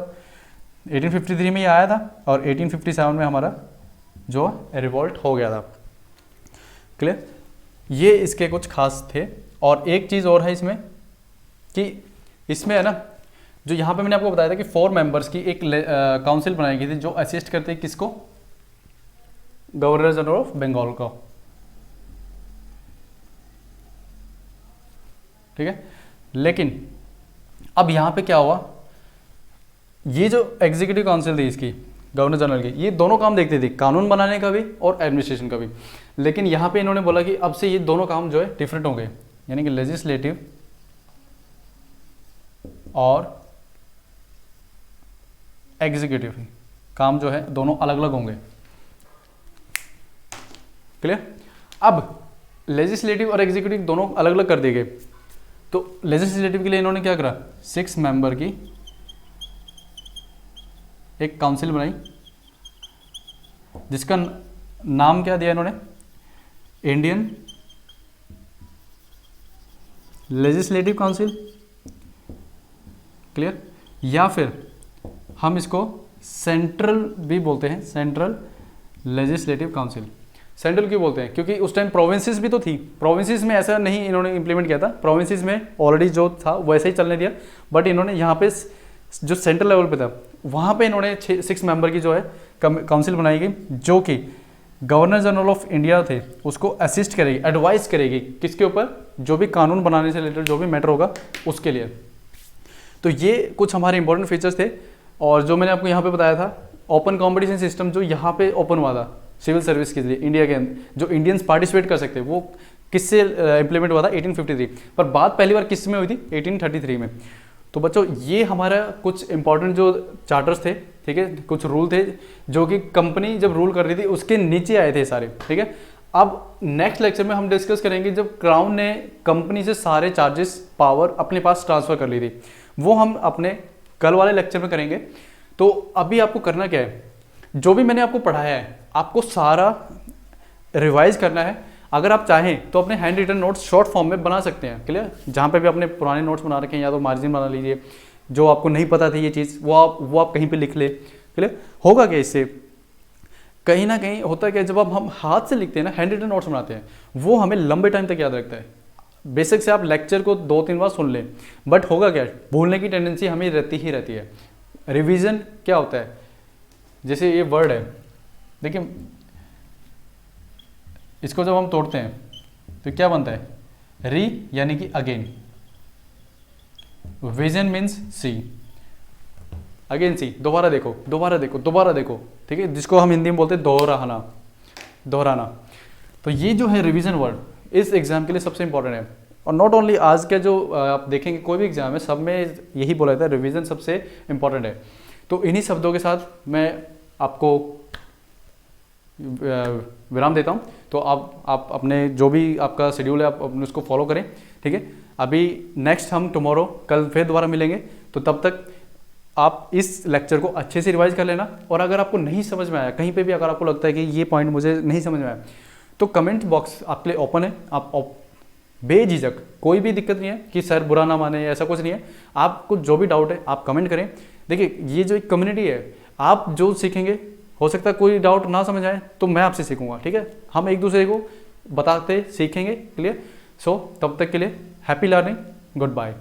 Speaker 1: 1853 में ये आया था और 1857 में हमारा जो रिवोल्ट हो गया था। क्लियर, ये इसके कुछ खास थे। और एक चीज़ और है इसमें कि इसमें है ना, जो यहाँ पे मैंने आपको बताया था कि 4 मेंबर्स की एक काउंसिल बनाई गई थी जो असिस्ट करते किसको, गवर्नर जनरल ऑफ बंगाल को। ठीक है, लेकिन अब यहाँ पे क्या हुआ, ये जो एग्जीक्यूटिव काउंसिल थी इसकी, गवर्नर जनरल की, ये दोनों काम देखती थी, कानून बनाने का भी और एडमिनिस्ट्रेशन का भी। लेकिन यहाँ पे इन्होंने बोला कि अब से ये दोनों काम जो है डिफरेंट हो गए, यानी कि लेजिस्लेटिव और एग्जीक्यूटिव काम जो है दोनों अलग अलग होंगे। क्लियर, अब लेजिस्लेटिव और एग्जीक्यूटिव दोनों अलग अलग कर दिए गए। तो लेजिस्लेटिव के लिए इन्होंने क्या करा, 6 मेंबर की एक काउंसिल बनाई जिसका नाम क्या दिया इन्होंने, इंडियन लेजिस्लेटिव काउंसिल, क्लियर, या फिर हम इसको सेंट्रल भी बोलते हैं, सेंट्रल लेजिस्लेटिव काउंसिल। सेंट्रल क्यों बोलते हैं, क्योंकि उस टाइम प्रोविंसेस भी तो थी, प्रोविंसेस में ऐसा नहीं इन्होंने इंप्लीमेंट किया था, प्रोविंसेस में ऑलरेडी जो था वैसे ही चलने दिया, बट इन्होंने यहाँ पे जो सेंट्रल लेवल पे था वहाँ पे इन्होंने 6 मेंबर की जो है काउंसिल बनाई गई, जो कि गवर्नर जनरल ऑफ इंडिया थे उसको असिस्ट करेगी, एडवाइस करेगी किसके ऊपर, जो भी कानून बनाने से रिलेटेड जो भी मैटर होगा उसके लिए। तो ये कुछ हमारे इंपॉर्टेंट फीचर्स थे, और जो मैंने आपको यहाँ पे बताया था ओपन कॉम्पिटिशन सिस्टम जो यहाँ पे ओपन हुआ था सिविल सर्विस के लिए इंडिया के अंदर, जो इंडियंस पार्टिसिपेट कर सकते हैं, वो किससे इंप्लीमेंट हुआ था 1853, पर बात पहली बार किस में हुई थी 1833 में। तो बच्चों ये हमारा कुछ इंपॉर्टेंट जो चार्टर्स थे, ठीक है, कुछ रूल थे जो कि कंपनी जब रूल कर रही थी उसके नीचे आए थे सारे, ठीक है। अब नेक्स्ट लेक्चर में हम डिस्कस करेंगे जब क्राउन ने कंपनी से सारे चार्जेस पावर अपने पास ट्रांसफर कर ली थी, वो हम अपने कल वाले लेक्चर में करेंगे। तो अभी आपको करना क्या है, जो भी मैंने आपको पढ़ाया है आपको सारा रिवाइज करना है। अगर आप चाहें तो अपने handwritten notes short form में बना सकते हैं, क्लियर, जहाँ पे भी अपने पुराने नोट्स बना रखे हैं या तो मार्जिन बना लीजिए, जो आपको नहीं पता थी ये चीज़ वो आप कहीं पे लिख ले, क्लियर। होगा क्या इससे, कहीं ना कहीं होता क्या, जब हम हाथ से लिखते हैं ना, हैंड रिटन नोट्स बनाते हैं, वो हमें लंबे टाइम तक याद रखता है। बेसिक से आप लेक्चर को 2-3 बार सुन लें, बट होगा क्या, भूलने की टेंडेंसी हमें रहती ही रहती है। रिवीजन क्या होता है, जैसे ये वर्ड है, देखिए इसको जब हम तोड़ते हैं तो क्या बनता है, री यानी कि अगेन, विजन मीन्स सी, अगेन सी, दोबारा देखो दोबारा देखो दोबारा देखो, ठीक है, जिसको हम हिंदी में बोलते हैं दोहराना, दोहराना। तो ये जो है रिवीजन वर्ड इस एग्जाम के लिए सबसे इंपॉर्टेंट है, और नॉट ओनली आज का जो आप देखेंगे कोई भी एग्जाम है सब में यही बोला जाता है, रिवीजन सबसे इंपॉर्टेंट है। तो इन्हीं शब्दों के साथ मैं आपको विराम देता हूँ। तो आप अपने जो भी आपका शेड्यूल है आप अपने उसको फॉलो करें, ठीक है। अभी नेक्स्ट हम टुमारो कल फिर दोबारा मिलेंगे, तो तब तक आप इस लेक्चर को अच्छे से रिवाइज कर लेना। और अगर आपको नहीं समझ में आया कहीं पे भी, अगर आपको लगता है कि ये पॉइंट मुझे नहीं समझ में आया, तो कमेंट बॉक्स आपके लिए ओपन है, आप बेझिझक, कोई भी दिक्कत नहीं है कि सर बुरा ना माने, ऐसा कुछ नहीं है। आपको जो भी डाउट है आप कमेंट करें। देखिए ये जो एक कम्युनिटी है, आप जो सीखेंगे, हो सकता है कोई डाउट ना समझ आए तो मैं आपसे सीखूंगा, ठीक है, हम एक दूसरे को बताते सीखेंगे, क्लियर। सो तब तक के लिए हैप्पी लर्निंग, गुड बाय।